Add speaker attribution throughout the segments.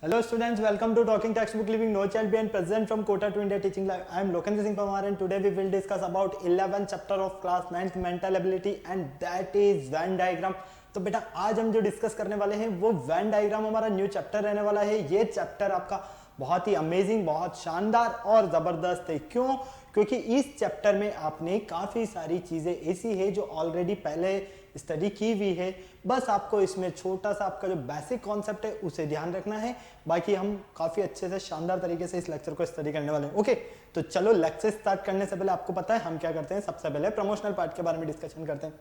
Speaker 1: Hello students, welcome to Talking Textbook Living No Child Behind, present from Kota to India Teaching Live. I am Lokendra Singh Pamar and today we will discuss about 11th chapter of class 9th mental ability and that is Venn diagram. तो बेटा आज हम जो discuss करने वाले हैं वो Venn diagram हमारा न्यू चैप्टर रहने वाला है। ये चैप्टर आपका बहुत ही अमेजिंग, बहुत शानदार और जबरदस्त है। क्यों? क्योंकि इस चैप्टर में आपने काफी सारी चीजें ऐसी है जो ऑलरेडी पहले स्टडी की हुई है। बस आपको इसमें छोटा सा आपका जो बेसिक कॉन्सेप्ट है उसे ध्यान रखना है। बाकी हम काफी अच्छे से शानदार तरीके से इस लेक्चर को स्टडी करने वाले हैं। ओके, तो चलो लेक्चर स्टार्ट करने से पहले आपको पता है हम क्या करते हैं। सबसे पहले प्रमोशनल पार्ट के बारे में डिस्कशन करते हैं।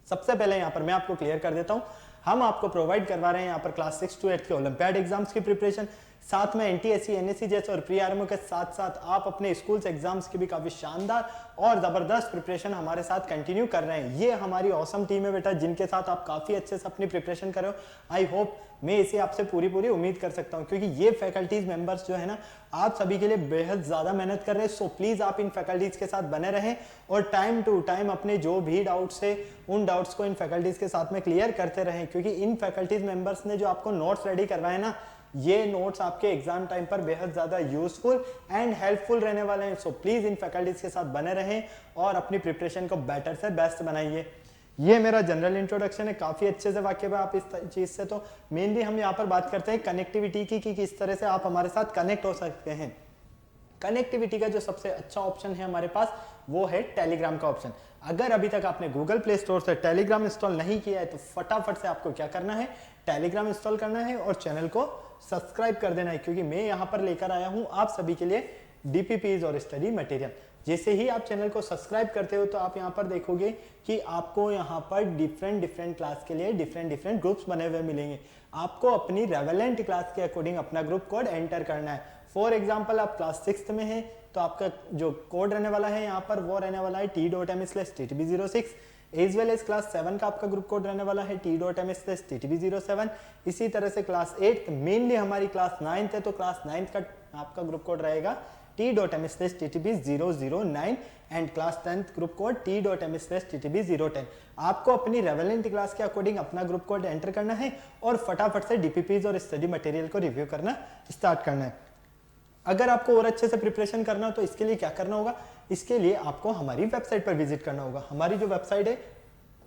Speaker 1: सबसे पहले यहाँ पर मैं आपको क्लियर कर देता हूँ, हम आपको प्रोवाइड करवा रहे हैं यहाँ पर क्लास 6 to 8 के ओलंपियाड एग्जाम्स की प्रिपरेशन, साथ में एनटीएससी, एनएससी जैसे और प्री आरएमओ के साथ साथ आप अपने स्कूल्स एग्जाम्स की भी काफी शानदार और जबरदस्त प्रिपरेशन हमारे साथ कंटिन्यू कर रहे हैं। ये हमारी ऑसम टीम है बेटा, जिनके साथ आप काफी अच्छे से अपनी प्रिपरेशन कर रहे हो। आई होप मैं इसे आपसे पूरी उम्मीद कर सकता हूं, क्योंकि ये फैकल्टीज मेंबर्स जो है ना आप सभी के लिए बेहद ज्यादा मेहनत कर रहे हैं। सो प्लीज आप इन फैकल्टीज के साथ बने रहें और टाइम टू टाइम अपने जो भी डाउट्स है उन डाउट्स को इन फैकल्टीज के साथ में क्लियर करते रहें, क्योंकि इन फैकल्टीज मेंबर्स ने जो आपको नोट्स रेडी करवाए ना, ये नोट्स आपके एग्जाम टाइम पर बेहद ज्यादा यूजफुल एंड हेल्पफुल रहने वाले हैं। सो प्लीज इन फैकल्टीज के साथ बने रहें और अपनी प्रिपरेशन को बेटर से बेस्ट बनाइए। ये मेरा जनरल इंट्रोडक्शन है, काफी अच्छे से वाकिफ है आप इस चीज से। तो मेनली हम यहाँ पर बात करते हैं कनेक्टिविटी की कि किस तरह से आप हमारे साथ कनेक्ट हो सकते हैं। कनेक्टिविटी का जो सबसे अच्छा ऑप्शन है हमारे पास वो है टेलीग्राम का ऑप्शन। अगर अभी तक आपने गूगल प्ले स्टोर से टेलीग्राम इंस्टॉल नहीं किया है तो फटाफट से आपको क्या करना है, टेलीग्राम इंस्टॉल करना है और चैनल को सब्सक्राइब कर देना है, क्योंकि मैं यहाँ पर लेकर आया हूँ आप सभी के लिए डीपीपीज और स्टडी मटेरियल। जैसे ही आप चैनल को सब्सक्राइब करते हो तो आप यहाँ पर देखोगे कि आपको यहाँ पर डिफरेंट क्लास के लिए डिफरेंट ग्रुप्स बने हुए मिलेंगे। आपको अपनी रेवेलेंट क्लास के अकॉर्डिंग अपना ग्रुप कोड एंटर करना है। फॉर एग्जाम्पल आप क्लास 6 में हैं तो आपका जो कोड रहने वाला है यहाँ पर वो रहने वाला है t.m/ttb06, as well as class 7 का आपका ग्रुप कोड रहने वाला है t.m/ttb07। इसी तरह से क्लास 8 मेनली हमारी क्लास 9 है तो क्लास 9 का आपका ग्रुप कोड रहेगा t.m/ttb009 and class 10th group code t.m/ttb010। आपको अपनी रेवेलेंट क्लास के अकॉर्डिंग अपना ग्रुप कोड एंटर करना है और फटाफट से डीपीपीज और स्टडी मटेरियल को रिव्यू करना स्टार्ट करना है। अगर आपको और अच्छे से प्रिपरेशन करना हो तो इसके लिए क्या करना होगा, इसके लिए आपको हमारी वेबसाइट पर विजिट करना होगा। हमारी जो वेबसाइट है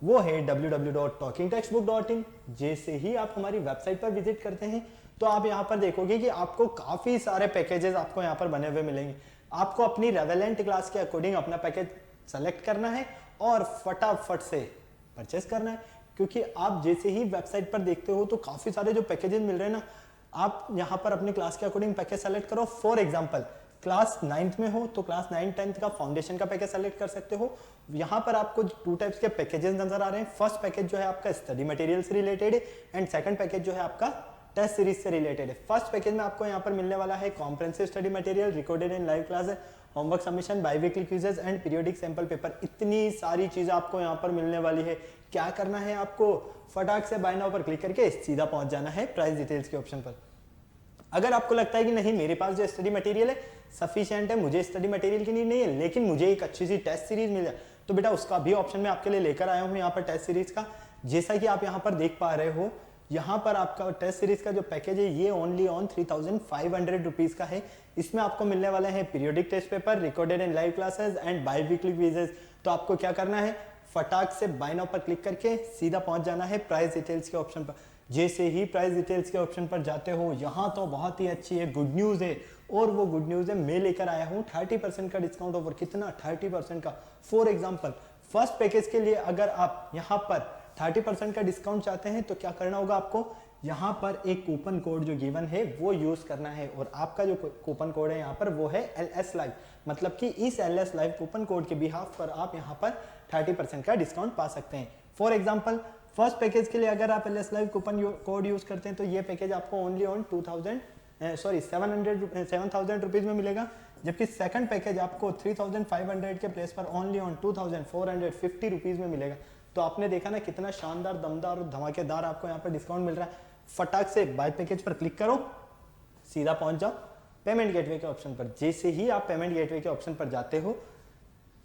Speaker 1: वो है www.talkingtextbook.in। जैसे ही आप हमारी वेबसाइट पर विजिट करते हैं तो आप यहाँ पर देखोगे कि आपको काफी सारे पैकेजेस आपको यहाँ पर बने हुए मिलेंगे। आपको अपनी रेवेलेंट क्लास के अकॉर्डिंग अपना पैकेज सेलेक्ट करना है और फटाफट से परचेस करना है, क्योंकि आप जैसे ही वेबसाइट पर देखते हो तो काफी सारे जो पैकेजेस मिल रहे हैं ना, आप यहाँ पर अपनी क्लास के अकॉर्डिंग पैकेज सेलेक्ट करो। फॉर एग्जाम्पल क्लास 9th में हो तो क्लास 9 10th का फाउंडेशन का पैकेज सेलेक्ट कर सकते हो। यहाँ पर आपको 2 टाइप्स के पैकेजेस नजर आ रहे हैं। फर्स्ट पैकेज जो है आपका स्टडी मटेरियल से रिलेटेड है एंड सेकंड पैकेज जो है आपका टेस्ट सीरीज से रिलेटेड है। फर्स्ट पैकेज में आपको यहाँ पर मिलने वाला है comprehensive study material, recorded and live classes, homework submission, biweekly quizzes and periodic sample paper. इतनी सारी चीजें आपको यहाँ पर मिलने वाली है। क्या करना है आपको, फटाक से बाय नाउ पर क्लिक करके सीधा पहुंच जाना है प्राइस डिटेल्स के ऑप्शन पर। अगर आपको लगता है कि नहीं मेरे पास जो स्टडी मटेरियल है सफिशिएंट है, मुझे स्टडी मटेरियल की नीड नहीं है, लेकिन मुझे एक अच्छी सी टेस्ट सीरीज मिल जाए, तो बेटा उसका भी ऑप्शन मैं आपके लिए लेकर आया हूँ यहाँ पर टेस्ट सीरीज का। जैसा कि आप यहाँ पर देख पा रहे हो, यहाँ पर आपका टेस्ट सीरीज का जो पैकेज है ये ओनली ऑन 3500 रुपीज का है। इसमें आपको मिलने वाले हैं periodic test paper, recorded and live classes and biweekly quizzes. तो आपको क्या करना है, फटाक से बाय नाउ पर क्लिक करके सीधा पहुंच जाना है प्राइस डिटेल्स के ऑप्शन पर। जैसे ही प्राइस डिटेल्स के ऑप्शन पर जाते हो, यहाँ तो बहुत ही अच्छी है, गुड न्यूज है। और वो गुड न्यूज है, मैं लेकर आया हूँ 30% का डिस्काउंट ओवर कितना 30% का। फॉर एग्जाम्पल फर्स्ट पैकेज के लिए अगर आप यहाँ पर 30% का डिस्काउंट चाहते हैं तो क्या करना होगा, आपको यहाँ पर एक कूपन कोड जो गिवन है वो यूज करना है। और आपका जो कूपन कोड है यहाँ पर वो है LS Live, मतलब कि इस LS Live कूपन कोड के बिहाफ पर आप यहाँ पर 30% का डिस्काउंट पा सकते हैं। फॉर एग्जाम्पल फर्स्ट पैकेज के लिए अगर आप LS Live coupon code use करते हैं तो ये पैकेज आपको ओनली ऑन 7000 रुपीज में मिलेगा, जबकि सेकंड पैकेज आपको 3500 के प्लेस पर ओनली ऑन 2450 रुपीज में मिलेगा। तो आपने देखा ना कितना शानदार, दमदार और धमाकेदार आपको यहाँ पर डिस्काउंट मिल रहा है। फटाक से बाय पैकेज पर क्लिक करो, सीधा पहुंच जाओ पेमेंट गेटवे के ऑप्शन पर। जैसे ही आप पेमेंट गेटवे के ऑप्शन पर जाते हो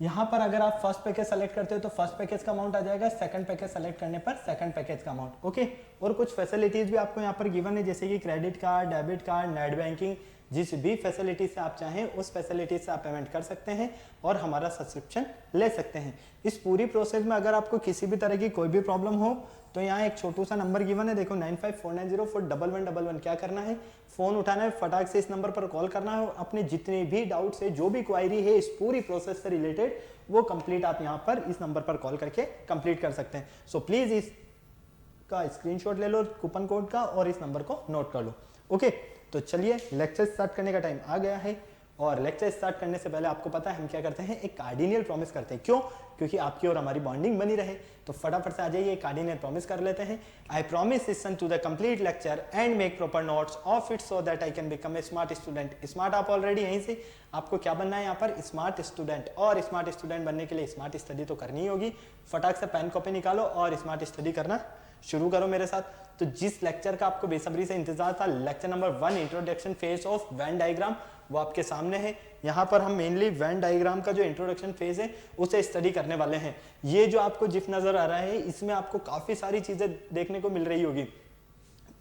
Speaker 1: यहाँ पर अगर आप फर्स्ट पैकेज सेलेक्ट करते हो तो फर्स्ट पैकेज का अमाउंट आ जाएगा, सेकंड पैकेज सेलेक्ट करने पर सेकंड पैकेज का अमाउंट। ओके, और कुछ फैसिलिटीज भी आपको यहाँ पर गिवन है, जैसे कि credit card, debit card, net banking, जिस भी फैसिलिटी से आप चाहें उस फैसिलिटी से आप पेमेंट कर सकते हैं और हमारा सब्सक्रिप्शन ले सकते हैं। इस पूरी प्रोसेस में अगर आपको किसी भी तरह की कोई भी प्रॉब्लम हो तो यहाँ एक छोटू सा नंबर गिवन है, देखो 9549041111। क्या करना है, फोन उठाना है, फटाक से इस नंबर पर कॉल करना है, अपने जितने भी डाउट्स है, जो भी क्वायरी है इस पूरी प्रोसेस से रिलेटेड, वो कंप्लीट आप यहाँ पर इस नंबर पर कॉल करके कंप्लीट कर सकते हैं। सो प्लीज इसका स्क्रीनशॉट ले लो कूपन कोड का और इस नंबर को नोट कर लो। ओके, तो चलिए लेक्चर स्टार्ट करने का टाइम आ गया है, और लेक्चर स्टार्ट करने से पहले आपको पता है हम क्या करते हैं, एक कार्डिनियल प्रॉमिस करते हैं। क्यों? क्योंकि आपकी और हमारी बॉन्डिंग बनी रहे। तो फटाफट से आ जाइए, कार्डिनियल प्रॉमिस कर लेते हैं। I promise listen to the complete lecture and make proper notes of it so that I can become a smart student. Smart आप ऑलरेडी यहीं से, आपको क्या बनना है यहाँ पर, स्मार्ट स्टूडेंट। और स्मार्ट स्टूडेंट बनने के लिए स्मार्ट स्टडी तो करनी ही होगी। फटाक से पेन कॉपी निकालो और स्मार्ट स्टडी करना शुरू करो मेरे साथ। तो जिस लेक्चर का आपको बेसब्री से इंतजार था, lecture number 1 introduction phase of Venn diagram, वो आपके सामने है। यहाँ पर हम मेनली वेन डायग्राम का जो इंट्रोडक्शन फेज है उसे स्टडी करने वाले हैं। ये जो आपको जिफ नजर आ रहा है, इसमें आपको काफी सारी चीजें देखने को मिल रही होगी।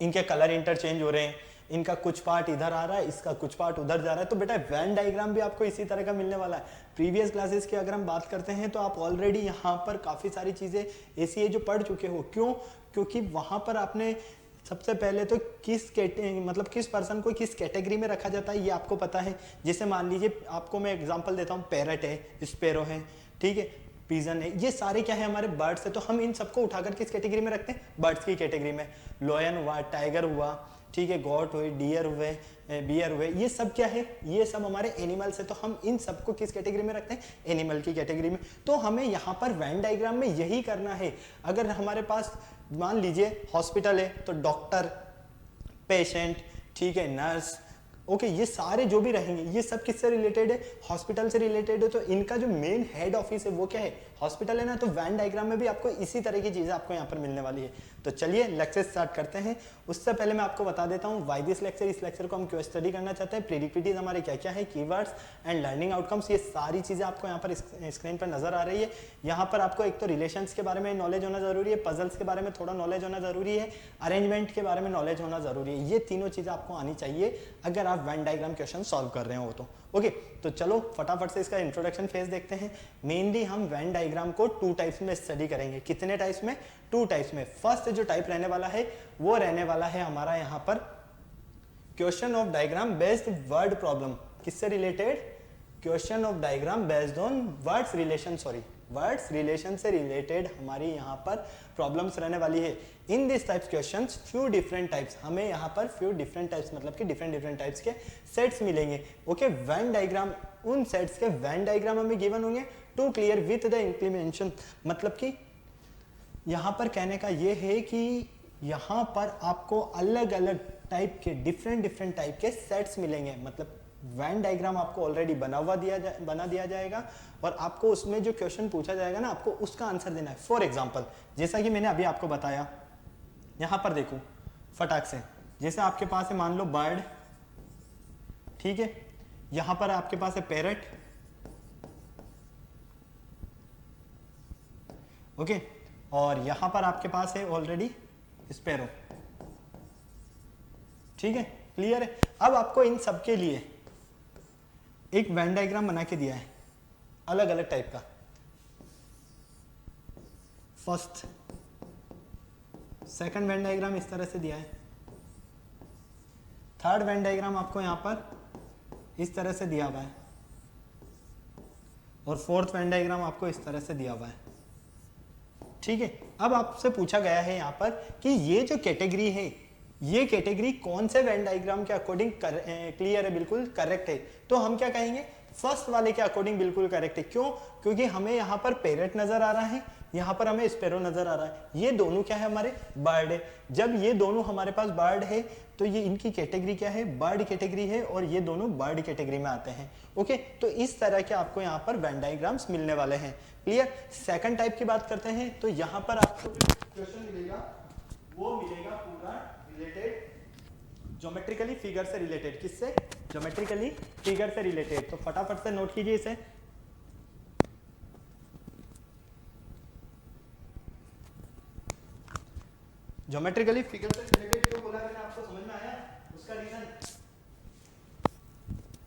Speaker 1: इनके कलर इंटरचेंज हो रहे हैं, इनका कुछ पार्ट इधर आ रहा है, इसका कुछ पार्ट उधर जा रहा है। तो बेटा वेन डायग्राम भी आपको इसी तरह का मिलने वाला है। प्रीवियस क्लासेस की अगर हम बात करते हैं तो आप ऑलरेडी यहाँ पर काफी सारी चीजें ऐसी है जो पढ़ चुके हो। क्यों? क्योंकि वहां पर आपने सबसे पहले तो मतलब किस पर्सन को किस कैटेगरी में रखा जाता है ये आपको पता है। जैसे मान लीजिए आपको मैं एग्जांपल देता हूँ, पैरट है, स्पैरो है, ठीक है, पिजन है, ये सारे क्या है हमारे बर्ड्स है। तो हम इन सबको उठाकर किस कैटेगरी में रखते हैं, बर्ड्स की कैटेगरी में। लॉयन हुआ, टाइगर हुआ, ठीक है, गॉट हुए, डियर हुए, बियर हुए, ये सब क्या है, ये सब हमारे एनिमल्स है। तो हम इन सबको किस कैटेगरी में रखते हैं, एनिमल की कैटेगरी में। तो हमें यहाँ पर वेन डायग्राम में यही करना है। अगर हमारे पास मान लीजिए हॉस्पिटल है तो डॉक्टर, पेशेंट, ठीक है, नर्स, ओके, ये सारे जो भी रहेंगे ये सब किससे रिलेटेड है, हॉस्पिटल से रिलेटेड है। तो इनका जो मेन हेड ऑफिस है वो क्या है, हॉस्पिटल है ना। तो वेन डायग्राम में भी आपको इसी तरह की चीजें आपको यहाँ पर मिलने वाली है। तो चलिए लेक्चर स्टार्ट करते हैं। उससे पहले मैं आपको बता देता हूँ व्हाई दिस लेक्चर। इस लेक्चर को हम क्यों स्टडी करना चाहते हैं, प्रीडिक्टिविटीज हमारे क्या क्या है, कीवर्ड्स एंड लर्निंग आउटकम्स, ये सारी चीजें आपको यहाँ पर स्क्रीन पर नजर आ रही है। यहाँ पर आपको एक तो रिलेशंस के बारे में नॉलेज होना जरूरी है, पजल्स के बारे में थोड़ा नॉलेज होना जरूरी है, अरेंजमेंट के बारे में नॉलेज होना जरूरी है। ये तीनों चीजें आपको आनी चाहिए अगर आप वेन डायग्राम क्वेश्चन सॉल्व कर रहे हो तो। ओके, तो चलो फटाफट से इसका इंट्रोडक्शन फेज देखते हैं। मेनली हम वेन डायग्राम को 2 टाइप्स में स्टडी करेंगे। कितने टाइप्स में, 2 टाइप्स में। फर्स्ट जो टाइप रहने वाला है वो रहने वाला है हमारा यहाँ पर question of diagram based word problem. किससे related, question of diagram based on words relation, sorry words relation से रिलेटेड हमारी यहाँ पर प्रॉब्लम्स रहने वाली है। In this types questions few different types, हमें यहाँ पर फ्यू डिफरेंट टाइप्स मतलब कि डिफरेंट टाइप्स के सेट्स मिलेंगे। ओके, वेन डायग्राम, उन सेट्स के वेन डायग्राम हमें गिवन होंगे to clear with the implementation. मतलब कि यहाँ पर कहने का ये है कि यहाँ पर आपको अलग अलग टाइप के डिफरेंट टाइप के सेट्स मिलेंगे। मतलब वेन डायग्राम आपको ऑलरेडी बना दिया जाएगा और आपको उसमें जो क्वेश्चन पूछा जाएगा ना, आपको उसका आंसर देना है। फॉर एग्जांपल जैसा कि मैंने अभी आपको बताया, यहाँ पर देखो फटाक से, जैसे आपके पास है मान लो बर्ड, ठीक है, यहाँ पर आपके पास है पैरट, ओके, और यहाँ पर आपके पास है ऑलरेडी स्पैरो, ठीक है, क्लियर है। अब आपको इन सब के लिए एक वेन डायग्राम बना के दिया है अलग अलग टाइप का। फर्स्ट, सेकंड वेन डायग्राम इस तरह से दिया है, थर्ड वेन डायग्राम आपको यहां पर इस तरह से दिया हुआ है, और फोर्थ वेन डायग्राम आपको इस तरह से दिया हुआ है, ठीक है। अब आपसे पूछा गया है यहां पर कि ये जो कैटेगरी है, ये कैटेगरी कौन से वेन डायग्राम के अकॉर्डिंग क्लियर है, बिल्कुल करेक्ट है। तो हम क्या कहेंगे, फर्स्ट वाले के अकॉर्डिंग बिल्कुल करेक्ट है। क्यों? क्योंकि हमें यहाँ पर पैरट नजर आ रहा है, यहाँ पर हमें स्पैरो नजर आ रहा है। ये दोनों क्या है, हमारे बर्ड है। जब ये दोनों हमारे पास बर्ड है तो ये इनकी कैटेगरी क्या है, बर्ड कैटेगरी है, और ये दोनों बर्ड कैटेगरी में आते हैं। ओके, तो इस तरह के आपको यहाँ पर वेन डायग्राम्स मिलने वाले हैं। क्लियर। सेकंड टाइप की बात करते हैं तो यहाँ पर आपको क्वेश्चन मिलेगा वो मिलेगा पूरा रिलेटेड ज्योमेट्रिकली फिगर से रिलेटेड। किससे? ज्योमेट्रिकली फिगर से रिलेटेड। तो फटाफट से नोट कीजिए इसे। ज्योमेट्रिकली फिगर से रिलेटेड क्यों बोला मैंने, आपको समझ में आया उसका रीजन?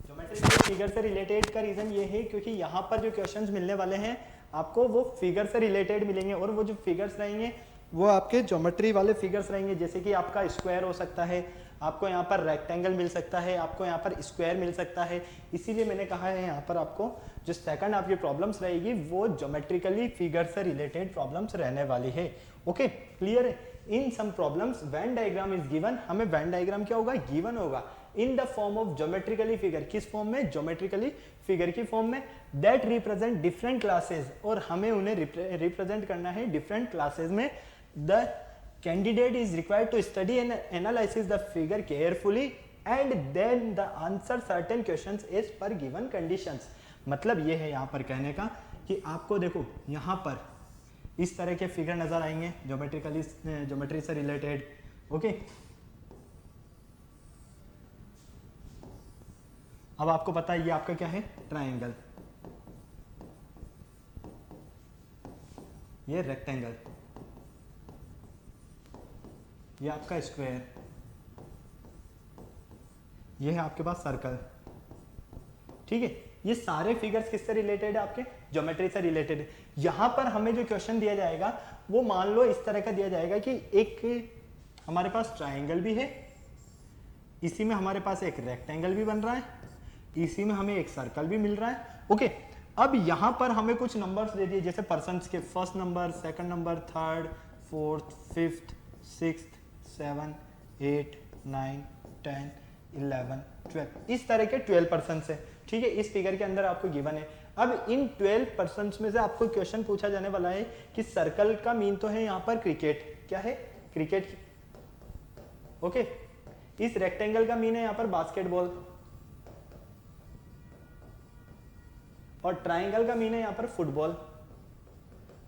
Speaker 1: ज्योमेट्रिकली फिगर से रिलेटेड का रीजन ये है क्योंकि यहाँ पर जो क्वेश्चंस मिलने वाले हैं आपको वो फिगर से रिलेटेड मिलेंगे, और वो जो फिगर्स रहेंगे वो आपके ज्योमेट्री वाले फिगर्स रहेंगे, जैसे कि आपका स्क्वायर हो सकता है, आपको यहाँ पर रेक्टेंगल मिल सकता है, आपको यहाँ पर स्क्वायर मिल सकता है। इसीलिए मैंने कहा है यहाँ पर आपको जो सेकंड आपकी प्रॉब्लम्स रहेगी वो ज्योमेट्रिकली फिगर से रिलेटेड प्रॉब्लम्स रहने वाली है। ओके, क्लियर है? In some problems Venn diagram is given, हमें वेन डायग्राम क्या होगा, गिवन होगा in the form of geometrically figure. किस फॉर्म में? ज्योमेट्रिकली फिगर की फॉर्म में, दैट रिप्रेजेंट डिफरेंट क्लासेस, और हमें उन्हें रिप्रेजेंट करना है डिफरेंट क्लासेस में। The candidate is required to study and analyze the figure carefully and then the answer certain questions as per given conditions। मतलब ये है यहाँ पर कहने का कि आपको देखो यहाँ पर इस तरह के फिगर नजर आएंगे ज्योमेट्री से रिलेटेड। ओके, अब आपको पता है ये आपका क्या है, ट्रायंगल, ये रेक्टेंगल, ये आपका स्क्वायर, ये है आपके पास सर्कल। ठीक है, ये सारे फिगर्स किससे रिलेटेड है, आपके ज्योमेट्री से रिलेटेड है। यहां पर हमें जो क्वेश्चन दिया जाएगा वो मान लो इस तरह का दिया जाएगा कि एक हमारे पास ट्रायंगल भी है, इसी में हमारे पास एक रेक्टेंगल भी बन रहा है, इसी में हमें एक सर्कल भी मिल रहा है। ओके, अब यहां पर हमें कुछ नंबर्स दे दिए, जैसे पर्सन्स के first number, second number, third, fourth, fifth, sixth, 7, 8, 9, 10, 11, 12, इस तरह के 12 पर्सन है। ठीक है, इस फिगर के अंदर आपको गिवन है। अब इन 12 पर्सन में से आपको क्वेश्चन पूछा जाने वाला है कि सर्कल का मीन तो है यहाँ पर क्रिकेट, क्या है, क्रिकेट। ओके, इस रेक्टेंगल का मीन है यहाँ पर बास्केटबॉल, और ट्राइंगल का मीन है यहाँ पर फुटबॉल।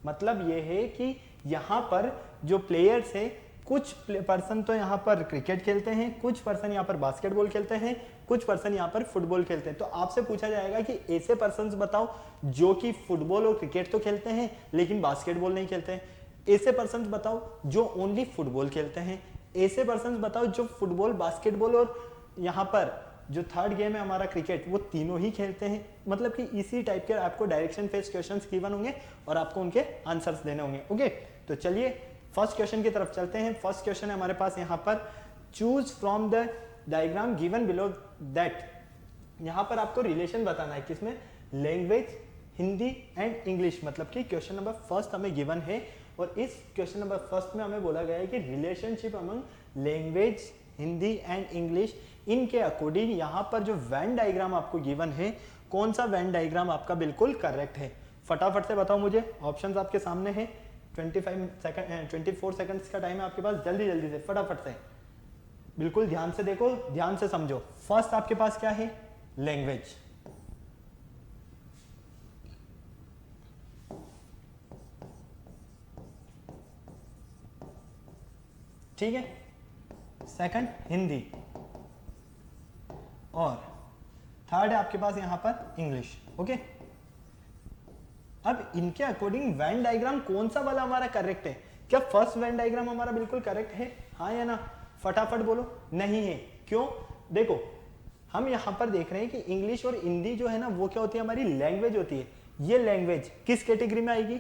Speaker 1: मतलब ये है कि यहाँ पर जो प्लेयर्स हैं, कुछ पर्सन तो यहाँ पर क्रिकेट खेलते हैं, कुछ पर्सन यहाँ पर बास्केटबॉल खेलते हैं, कुछ पर्सन यहाँ पर फुटबॉल खेलते हैं। तो आपसे पूछा जाएगा कि ऐसे पर्सन्स बताओ जो कि फुटबॉल और क्रिकेट तो खेलते हैं लेकिन बास्केटबॉल नहीं खेलते हैं। ऐसे पर्सन्स बताओ जो ओनली फुटबॉल खेलते हैं। ऐसे पर्सन्स बताओ जो फुटबॉल, बास्केटबॉल और यहाँ पर जो थर्ड गेम है हमारा क्रिकेट, वो तीनों ही खेलते हैं। मतलब कि इसी टाइप के आपको डायरेक्शन बेस्ड क्वेश्चंस गिवन होंगे और आपको उनके आंसर्स देने होंगे। ओके, तो चलिए फर्स्ट क्वेश्चन की तरफ चलते हैं। फर्स्ट क्वेश्चन है हमारे पास यहाँ पर, choose from the diagram given below that. यहाँ पर आपको रिलेशन बताना है, किसमें, लैंग्वेज, हिंदी एंड इंग्लिश। मतलब कि क्वेश्चन नंबर फर्स्ट हमें गिवन है और इस क्वेश्चन नंबर फर्स्ट में हमें बोला गया है कि relationship among language, Hindi and English, इनके अकॉर्डिंग यहाँ पर जो वेन डायग्राम आपको गिवन है, कौन सा वेन डायग्राम आपका बिल्कुल करेक्ट है। फटाफट से बताओ मुझे, ऑप्शंस आपके सामने हैं। 24 सेकंड्स का टाइम है आपके पास, जल्दी जल्दी से फटाफट से, बिल्कुल ध्यान से देखो, ध्यान से समझो। फर्स्ट आपके पास क्या है, लैंग्वेज। ठीक है, सेकंड हिंदी, और थर्ड है आपके पास यहां पर इंग्लिश। ओके, अब इनके अकॉर्डिंग वेन डायग्राम कौन सा वाला हमारा करेक्ट है। क्या फर्स्ट वेन डायग्राम हमारा बिल्कुल करेक्ट है, हाँ या ना, फटाफट बोलो। नहीं है, क्यों, देखो हम यहां पर देख रहे हैं कि इंग्लिश और हिंदी जो है ना वो क्या होती है, हमारी लैंग्वेज होती है। ये लैंग्वेज किस कैटेगरी में आएगी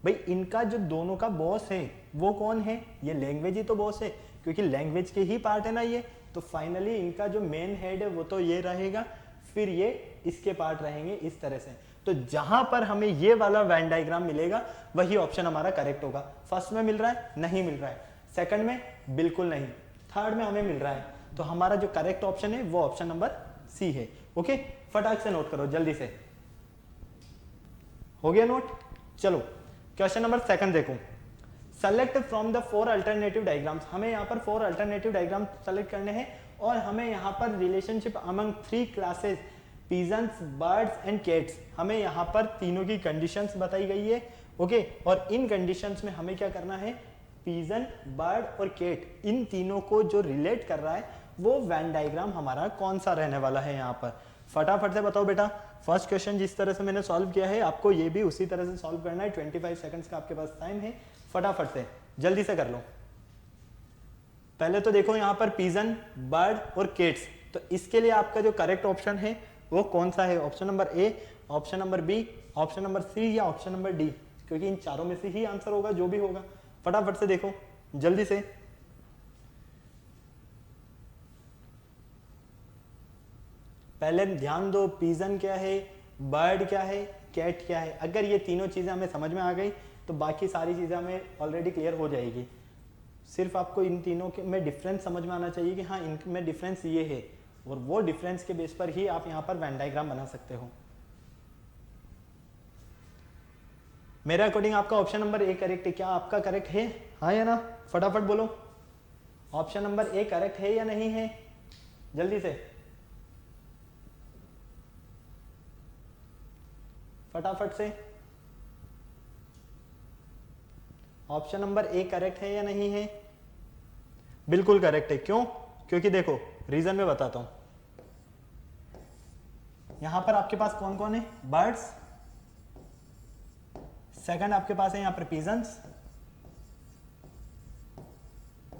Speaker 1: भाई, इनका जो दोनों का बॉस है वो कौन है, ये लैंग्वेज ही तो बॉस है, क्योंकि लैंग्वेज के ही पार्ट है ना ये। तो फाइनली इनका जो मेन हेड है वो तो ये रहेगा, फिर ये इसके पार्ट रहेंगे इस तरह से। तो जहां पर हमें ये वाला वेन डायग्राम मिलेगा वही ऑप्शन हमारा करेक्ट होगा। फर्स्ट में मिल रहा है, नहीं मिल रहा है, सेकंड में बिल्कुल नहीं, थर्ड में हमें मिल रहा है, तो हमारा जो करेक्ट ऑप्शन है वो ऑप्शन नंबर सी है। ओके, फटाक से नोट करो जल्दी से, हो गया नोट। चलो क्वेश्चन नंबर सेकंड देखो, select from the 4 alternative diagrams. हमें यहाँ पर 4 अल्टरनेटिव डायग्राम सेलेक्ट करने हैं और हमें यहाँ पर relationship among 3 classes, pigeons, birds and cats, हमें यहाँ पर तीनों की कंडीशंस बताई गई है। ओके, और इन कंडीशंस में हमें क्या करना है, पिजन, बर्ड और कैट, इन तीनों को जो रिलेट कर रहा है वो वेन डायग्राम हमारा कौन सा रहने वाला है। यहाँ पर फटाफट से बताओ बेटा। फर्स्ट क्वेश्चन जिस तरह से मैंने सॉल्व किया है आपको ये भी उसी तरह से सॉल्व करना है। 25 सेकंड्स का आपके पास टाइम है, फटाफट से जल्दी से कर लो। पहले तो देखो यहाँ पर पिजन, बर्ड और केट्स, तो इसके लिए आपका जो करेक्ट ऑप्शन है वो कौन सा है? Option number A, option number B, option number C या ऑप्शन नंबर डी? क्योंकि इन चारों में से ही आंसर होगा जो भी होगा। फटाफट से देखो जल्दी से। पहले ध्यान दो, पिजन क्या है, बर्ड क्या है, कैट क्या है। अगर ये तीनों चीजें हमें समझ में आ गई तो बाकी सारी चीजें हमें ऑलरेडी क्लियर हो जाएगी। सिर्फ आपको इन तीनों के में डिफरेंस समझ में आना चाहिए कि हाँ इनमें डिफरेंस ये है, और वो डिफरेंस के बेस पर ही आप यहाँ पर वेन डायग्राम बना सकते हो। मेरे अकॉर्डिंग आपका ऑप्शन नंबर ए करेक्ट है। क्या आपका करेक्ट है? हाँ या ना? फटाफट बोलो, ऑप्शन नंबर ए करेक्ट है या नहीं है? जल्दी से फटाफट से। ऑप्शन नंबर ए करेक्ट है या नहीं है? बिल्कुल करेक्ट है। क्यों? क्योंकि देखो रीजन में बताता हूं। यहां पर आपके पास कौन कौन है? बर्ड्स, सेकंड आपके पास है यहां पर पिजन्स,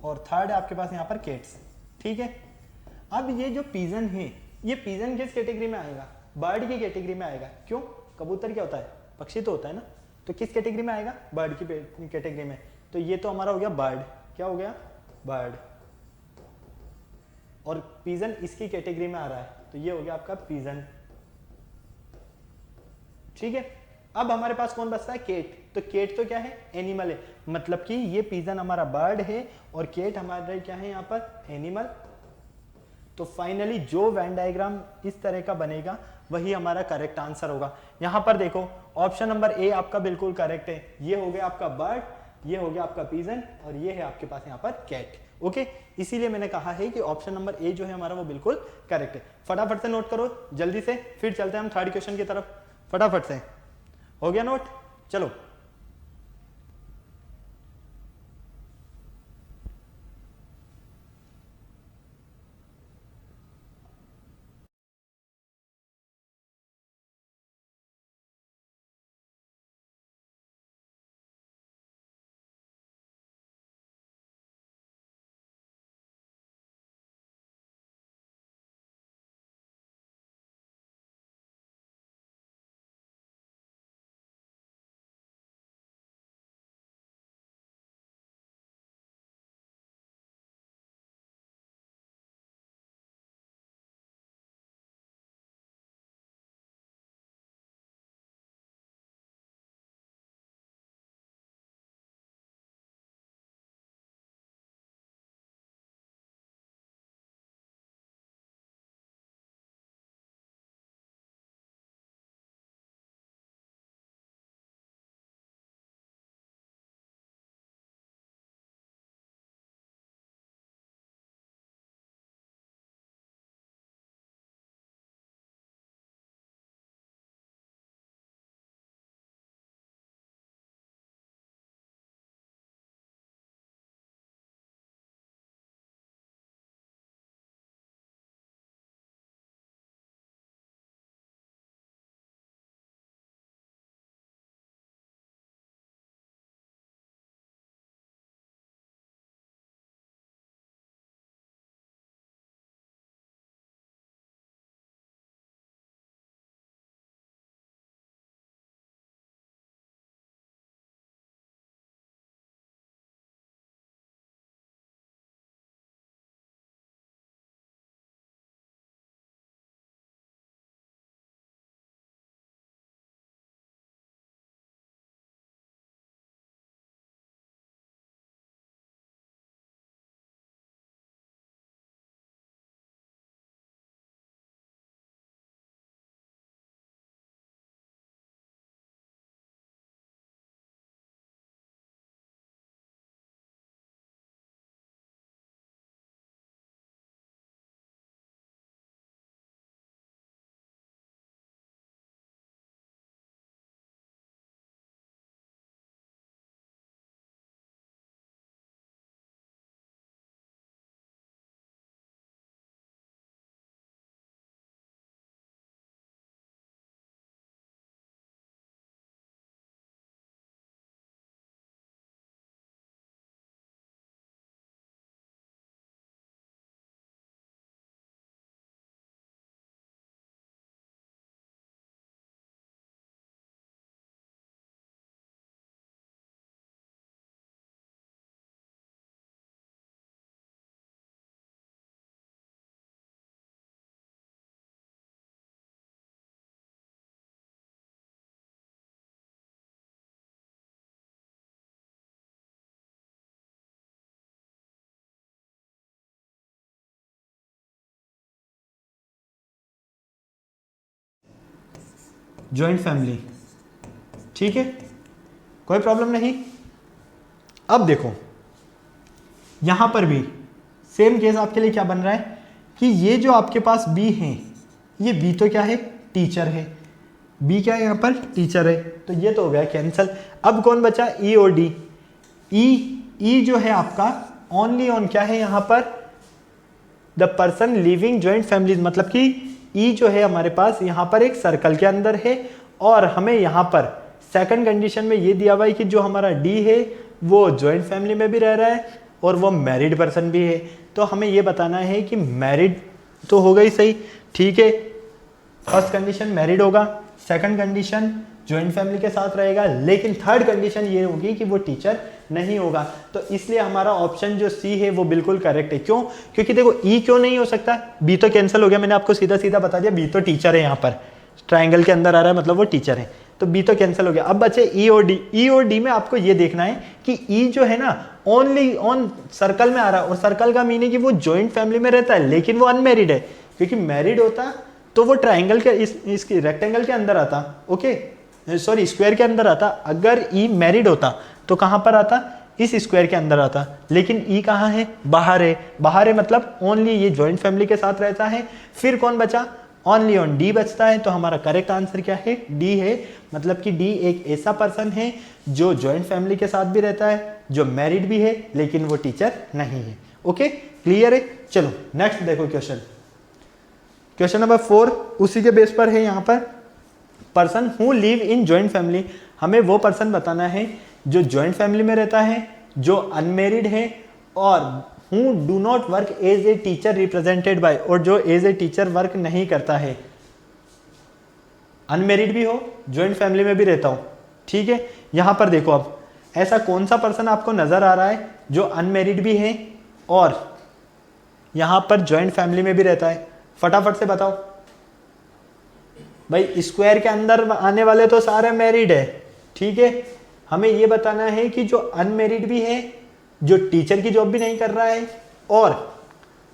Speaker 1: और थर्ड आपके पास यहां पर केट्स। ठीक है, अब ये जो पिजन है, ये पिजन किस कैटेगरी में आएगा? बर्ड की कैटेगरी में आएगा। क्यों? कबूतर क्या होता है? पक्षी तो होता है ना। तो किस कैटेगरी में आएगा? बर्ड की कैटेगरी में। तो ये तो हमारा हो गया बर्ड। क्या हो गया? बर्ड। और पिजन इसकी कैटेगरी में आ रहा है, तो ये हो गया आपका पिजन। ठीक है, अब हमारे पास कौन बचता है? केट। तो केट तो क्या है? एनिमल है। मतलब कि ये पिजन हमारा बर्ड है और केट हमारा क्या है यहाँ पर? एनिमल। तो फाइनली जो वेन डायग्राम इस तरह का बनेगा वही हमारा करेक्ट आंसर होगा। यहां पर देखो ऑप्शन नंबर ए आपका बिल्कुल करेक्ट है। ये हो गया आपका बर्ड, ये हो गया आपका पिजन, और ये है आपके पास यहाँ पर कैट। ओके, इसीलिए मैंने कहा है कि ऑप्शन नंबर ए जो है हमारा वो बिल्कुल करेक्ट है। फटाफट से नोट करो जल्दी से, फिर चलते हैं हम थर्ड क्वेश्चन की तरफ। फटाफट से हो गया नोट? चलो। जॉइंट फैमिली, ठीक है, कोई प्रॉब्लम नहीं। अब देखो यहां पर भी सेम केस आपके लिए क्या बन रहा है कि ये जो आपके पास बी है, ये बी तो क्या है, टीचर है, बी क्या है यहाँ पर, टीचर है, तो ये तो हो गया कैंसल। अब कौन बचा, ई और डी। ई जो है आपका ओनली ऑन क्या है यहाँ पर, the person living joint families, मतलब कि ई जो है हमारे पास यहाँ पर एक सर्कल के अंदर है, और हमें यहाँ पर सेकंड कंडीशन में ये दिया हुआ है कि जो हमारा डी है वो ज्वाइंट फैमिली में भी रह रहा है और वो मैरिड पर्सन भी है। तो हमें ये बताना है कि मैरिड तो होगा ही सही, ठीक है, फर्स्ट कंडीशन मैरिड होगा, सेकंड कंडीशन ज्वाइंट फैमिली के साथ रहेगा, लेकिन थर्ड कंडीशन ये होगी कि वो टीचर नहीं होगा। तो इसलिए हमारा ऑप्शन जो सी है वो बिल्कुल करेक्ट है। क्यों, क्योंकि देखो ई क्यों नहीं हो सकता, बी तो कैंसिल हो गया, मैंने आपको सीधा सीधा बता दिया, बी तो टीचर है, यहाँ पर ट्राइंगल के अंदर आ रहा है मतलब वो टीचर है, तो बी तो कैंसिल हो गया। अब बचे ई और डी। ई और डी में आपको ये देखना है कि ई जो है ना ओनली ऑन सर्कल में आ रहा है, और सर्कल का मीनिंग कि वो ज्वाइंट फैमिली में रहता है लेकिन वो अनमेरिड है, क्योंकि मैरिड होता तो वो ट्राइंगल के इसकी रेक्टेंगल के अंदर आता, ओके सॉरी स्क्वायर के अंदर आता। अगर ई मैरिड होता तो कहां पर आता, इस स्क्वायर के अंदर आता, लेकिन ई कहां है, बाहर है। बाहर है मतलब ओनली ये ज्वाइंट फैमिली के साथ रहता है। फिर कौन बचा, ओनली ऑन डी बचता है। तो हमारा करेक्ट आंसर क्या है, डी है, मतलब कि डी एक ऐसा पर्सन है जो ज्वाइंट फैमिली के साथ भी रहता है, जो मैरिड भी है लेकिन वो टीचर नहीं है। ओके क्लियर है। चलो नेक्स्ट देखो क्वेश्चन, क्वेश्चन नंबर 4 उसी के बेस पर है। यहाँ पर person who live in joint family, हमें वो पर्सन बताना है जो ज्वाइंट फैमिली में रहता है, जो अनमेरिड है, और who do not work as a teacher represented by, और जो एज ए टीचर वर्क नहीं करता है, अनमेरिड भी हो, ज्वाइंट फैमिली में भी रहता हो, ठीक है। यहां पर देखो अब ऐसा कौन सा पर्सन आपको नजर आ रहा है जो अनमेरिड भी है और यहां पर ज्वाइंट फैमिली में भी रहता है, फटाफट से बताओ भाई। स्क्वायर के अंदर आने वाले तो सारे मैरिड है, ठीक है। हमें यह बताना है कि जो अनमेरिड भी है, जो टीचर की जॉब भी नहीं कर रहा है, और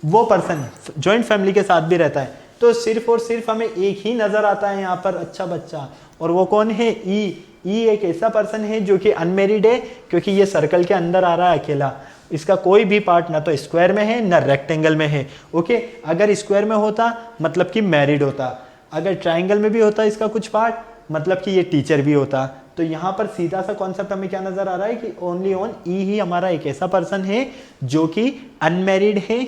Speaker 1: वो पर्सन ज्वाइंट फैमिली के साथ भी रहता है, तो सिर्फ और सिर्फ हमें एक ही नजर आता है यहाँ पर, अच्छा बच्चा, और वो कौन है, ई। ई एक ऐसा पर्सन है जो कि अनमेरिड है, क्योंकि ये सर्कल के अंदर आ रहा है अकेला, इसका कोई भी पार्ट ना तो स्क्वायर में है ना रेक्टेंगल में है, ओके। अगर स्क्वायर में होता मतलब कि मैरिड होता, अगर ट्राइंगल में भी होता इसका कुछ पार्ट मतलब कि ये टीचर भी होता। तो यहाँ पर सीधा सा कॉन्सेप्ट हमें क्या नजर आ रहा है कि ओनली ऑन ई ही हमारा एक ऐसा पर्सन है जो कि अनमेरिड है,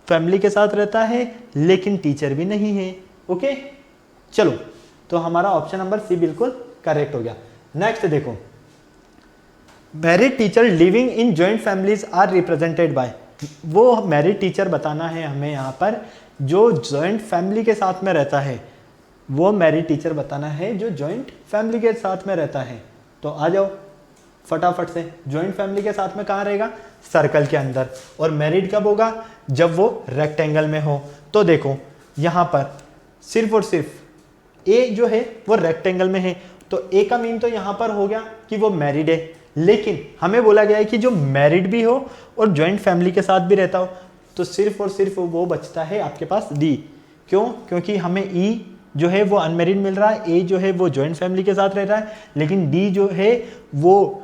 Speaker 1: फैमिली के साथ रहता है लेकिन टीचर भी नहीं है, ओके। चलो तो हमारा ऑप्शन नंबर सी बिल्कुल करेक्ट हो गया। नेक्स्ट देखो, married teacher living in joint families are represented by, वो मैरिड टीचर बताना है हमें यहाँ पर जो ज्वाइंट फैमिली के साथ में रहता है, वो मैरिड टीचर बताना है जो ज्वाइंट फैमिली के साथ में रहता है। तो आ जाओ फटाफट से, ज्वाइंट फैमिली के साथ में कहाँ रहेगा, सर्कल के अंदर, और मैरिड कब होगा, जब वो रेक्टेंगल में हो। तो देखो यहाँ पर सिर्फ और सिर्फ ए जो है वो रेक्टेंगल में है, तो ए का मीन तो यहाँ पर हो गया कि वो मैरिड है, लेकिन हमें बोला गया है कि जो मैरिड भी हो और ज्वाइंट फैमिली के साथ भी रहता हो, तो सिर्फ और सिर्फ वो बचता है आपके पास डी। क्यों, क्योंकि हमें ई जो है वो अनमेरिड मिल रहा है, ए जो है वो ज्वाइंट फैमिली के साथ रह रहा है, लेकिन डी जो है वो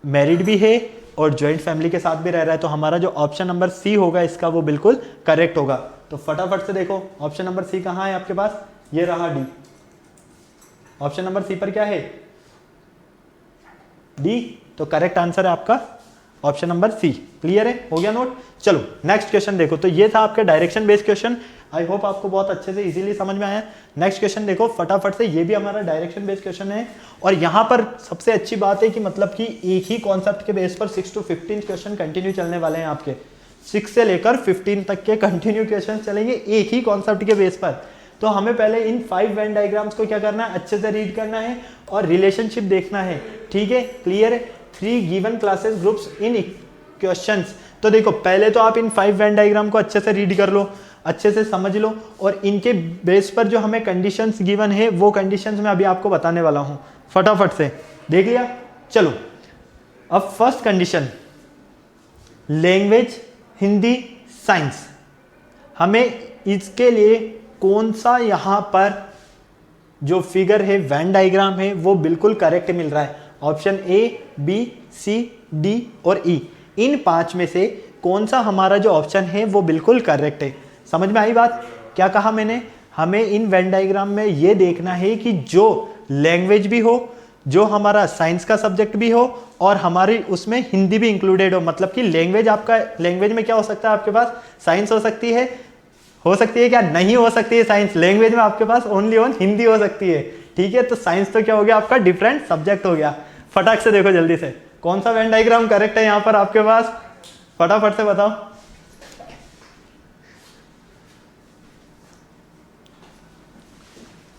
Speaker 1: मैरिड भी है और ज्वाइंट फैमिली के साथ भी रह रहा है। तो हमारा जो ऑप्शन नंबर सी होगा इसका वो बिल्कुल करेक्ट होगा। तो फटाफट से देखो ऑप्शन नंबर सी कहाँ है आपके पास, ये रहा डी। ऑप्शन नंबर सी पर क्या है, डी। तो करेक्ट आंसर है आपका ऑप्शन नंबर सी। क्लियर है, हो गया नोट। चलो नेक्स्ट क्वेश्चन देखो, तो ये था आपका direction based question. I hope आपको बहुत अच्छे से इजीली समझ में आया। नेक्स्ट क्वेश्चन देखो फटाफट से, ये भी हमारा डायरेक्शन बेस्ड क्वेश्चन है, और यहाँ पर सबसे अच्छी बात है कि मतलब कि एक ही कॉन्सेप्ट के बेस पर 6 to 15 क्वेश्चन कंटिन्यू चलने वाले हैं आपके, 6 से लेकर 15 तक के कंटिन्यू क्वेश्चन चलेंगे एक ही कॉन्सेप्ट के बेस पर। तो हमें पहले इन 5 वेन डायग्राम्स को क्या करना है, अच्छे से रीड करना है और रिलेशनशिप देखना है, ठीक है। क्लियर है। 3 given classes groups in questions. तो देखो पहले तो आप इन 5 वेन डायग्राम को अच्छे से रीड कर लो, अच्छे से समझ लो, और इनके बेस पर जो हमें कंडीशंस गिवन है वो कंडीशंस मैं अभी आपको बताने वाला हूं। फटाफट से देख लिया। चलो अब first condition, language Hindi science, हमें इसके लिए कौन सा यहां पर जो फिगर है वेन डायग्राम है वो बिल्कुल करेक्ट मिल रहा है। Option A, B, C, D और ई, इन 5 में से कौन सा हमारा जो ऑप्शन है वो बिल्कुल करेक्ट है। समझ में आई बात? क्या कहा मैंने? हमें इन वेन डायग्राम में ये देखना है कि जो लैंग्वेज भी हो, जो हमारा साइंस का सब्जेक्ट भी हो और हमारी उसमें हिंदी भी इंक्लूडेड हो। मतलब कि लैंग्वेज, आपका लैंग्वेज में क्या हो सकता है आपके पास? साइंस हो सकती है क्या? नहीं हो सकती है साइंस। लैंग्वेज में आपके पास ओनली हिंदी हो सकती है। ठीक है, तो साइंस तो क्या हो गया आपका? डिफरेंट सब्जेक्ट हो गया। फटाक से देखो जल्दी से, कौन सा वेन डायग्राम करेक्ट है यहाँ पर आपके पास? फटाफट से बताओ।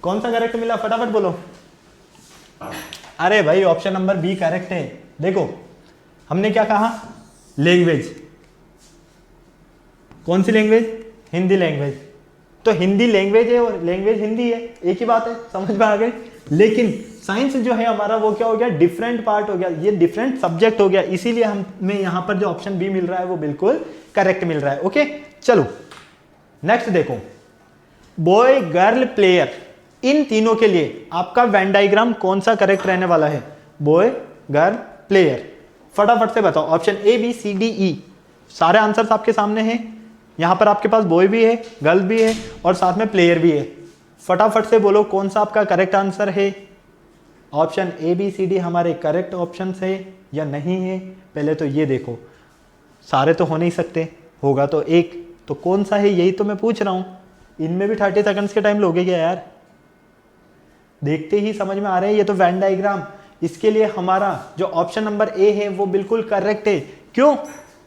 Speaker 1: कौन सा करेक्ट मिला? फटाफट बोलो। अरे भाई ऑप्शन नंबर बी करेक्ट है। देखो हमने क्या कहा? लैंग्वेज। कौन सी लैंग्वेज? हिंदी लैंग्वेज। तो हिंदी लैंग्वेज है और लैंग्वेज हिंदी है, एक ही बात है, समझ में आ गई। लेकिन साइंस जो है हमारा वो क्या हो गया? डिफरेंट पार्ट हो गया, ये डिफरेंट सब्जेक्ट हो गया, इसीलिए हमें यहां पर जो ऑप्शन बी मिल रहा है वो बिल्कुल करेक्ट मिल रहा है। ओके चलो नेक्स्ट देखो, बॉय गर्ल प्लेयर, इन तीनों के लिए आपका वेन डायग्राम कौन सा करेक्ट रहने वाला है? बॉय गर्ल प्लेयर, फटाफट से बताओ। Option A, B, C, D, E, सारे आंसर्स आपके सामने हैं। यहां पर आपके पास बॉय भी है, गर्ल भी है और साथ में प्लेयर भी है। फटाफट से बोलो कौन सा आपका करेक्ट आंसर है। Option A, B, C, D हमारे करेक्ट ऑप्शन है या नहीं है? पहले तो ये देखो, सारे तो हो नहीं सकते, होगा तो एक, तो कौन सा है यही तो मैं पूछ रहा हूं। इनमें भी 30 सेकंड्स के टाइम लोगे क्या यार? देखते ही समझ में आ रहे हैं, ये तो वेन डायग्राम। इसके लिए हमारा जो ऑप्शन नंबर ए है वो बिल्कुल करेक्ट है। क्यों?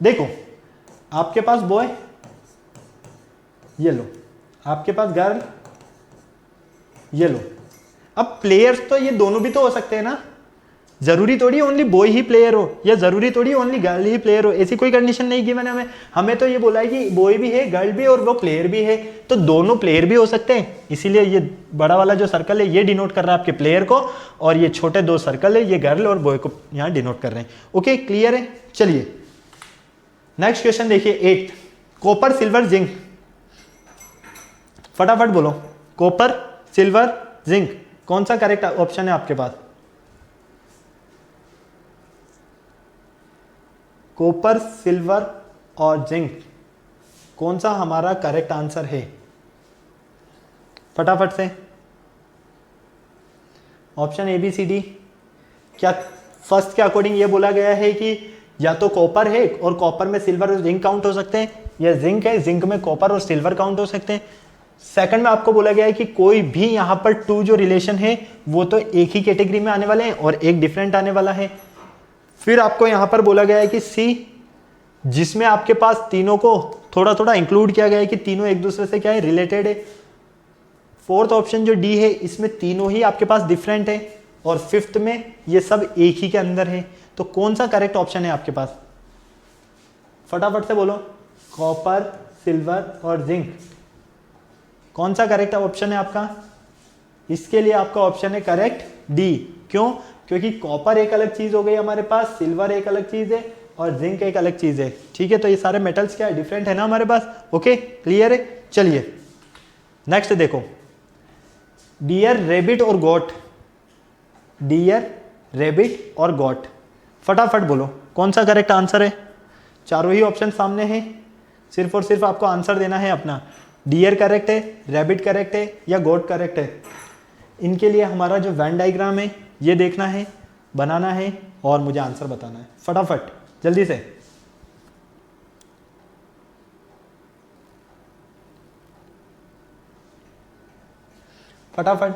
Speaker 1: देखो आपके पास बॉय, ये लो, आपके पास गर्ल, ये लो। अब प्लेयर्स तो ये दोनों भी तो हो सकते हैं ना, जरूरी थोड़ी ओनली बॉय ही प्लेयर हो या जरूरी थोड़ी ओनली गर्ल ही प्लेयर हो, ऐसी कोई कंडीशन नहीं की मैंने। हमें तो ये बोला है कि बॉय भी है, गर्ल भी और वो प्लेयर भी है, तो दोनों प्लेयर भी हो सकते हैं। इसीलिए ये बड़ा वाला जो सर्कल है ये डिनोट कर रहा है आपके प्लेयर को, और ये छोटे 2 सर्कल है ये गर्ल और बॉय को यहाँ डिनोट कर रहे हैं। ओके क्लियर है? चलिए नेक्स्ट क्वेश्चन देखिए 8, कॉपर, सिल्वर, जिंक, फटाफट बोलो। कॉपर, सिल्वर, जिंक, कौन सा करेक्ट ऑप्शन है आपके पास? कॉपर, सिल्वर और जिंक, कौन सा हमारा करेक्ट आंसर है? फटाफट से। Option A, B, C, D. क्या फर्स्ट के अकॉर्डिंग ये बोला गया है कि या तो कॉपर है और कॉपर में सिल्वर और जिंक काउंट हो सकते हैं, या जिंक है, जिंक में कॉपर और सिल्वर काउंट हो सकते हैं? सेकंड में आपको बोला गया है कि कोई भी यहां पर 2 जो रिलेशन है वो तो एक ही कैटेगरी में आने वाले हैं और एक डिफरेंट आने वाला है। फिर आपको यहां पर बोला गया है कि सी, जिसमें आपके पास तीनों को थोड़ा थोड़ा इंक्लूड किया गया है कि तीनों एक दूसरे से क्या है? रिलेटेड है। फोर्थ ऑप्शन जो डी है इसमें तीनों ही आपके पास डिफरेंट है, और फिफ्थ में ये सब एक ही के अंदर है। तो कौन सा करेक्ट ऑप्शन है आपके पास? फटाफट से बोलो। कॉपर, सिल्वर और जिंक, कौन सा करेक्ट ऑप्शन है आपका? इसके लिए आपका ऑप्शन है करेक्ट डी। क्यों? क्योंकि कॉपर एक अलग चीज हो गई हमारे पास, सिल्वर एक अलग चीज है और जिंक एक अलग चीज है। ठीक है, तो ये सारे मेटल्स क्या है? डिफरेंट है ना हमारे पास। ओके क्लियर है? चलिए नेक्स्ट देखो, डियर, रेबिट और गोट, डियर, रेबिट और गोट, फटाफट बोलो कौन सा करेक्ट आंसर है? चारों ही ऑप्शन सामने हैं, सिर्फ और सिर्फ आपको आंसर देना है अपना। डियर करेक्ट है, रैबिट करेक्ट है या गोट करेक्ट है? इनके लिए हमारा जो वेन डायग्राम है ये देखना है, बनाना है और मुझे आंसर बताना है। फटाफट जल्दी से। फटाफट।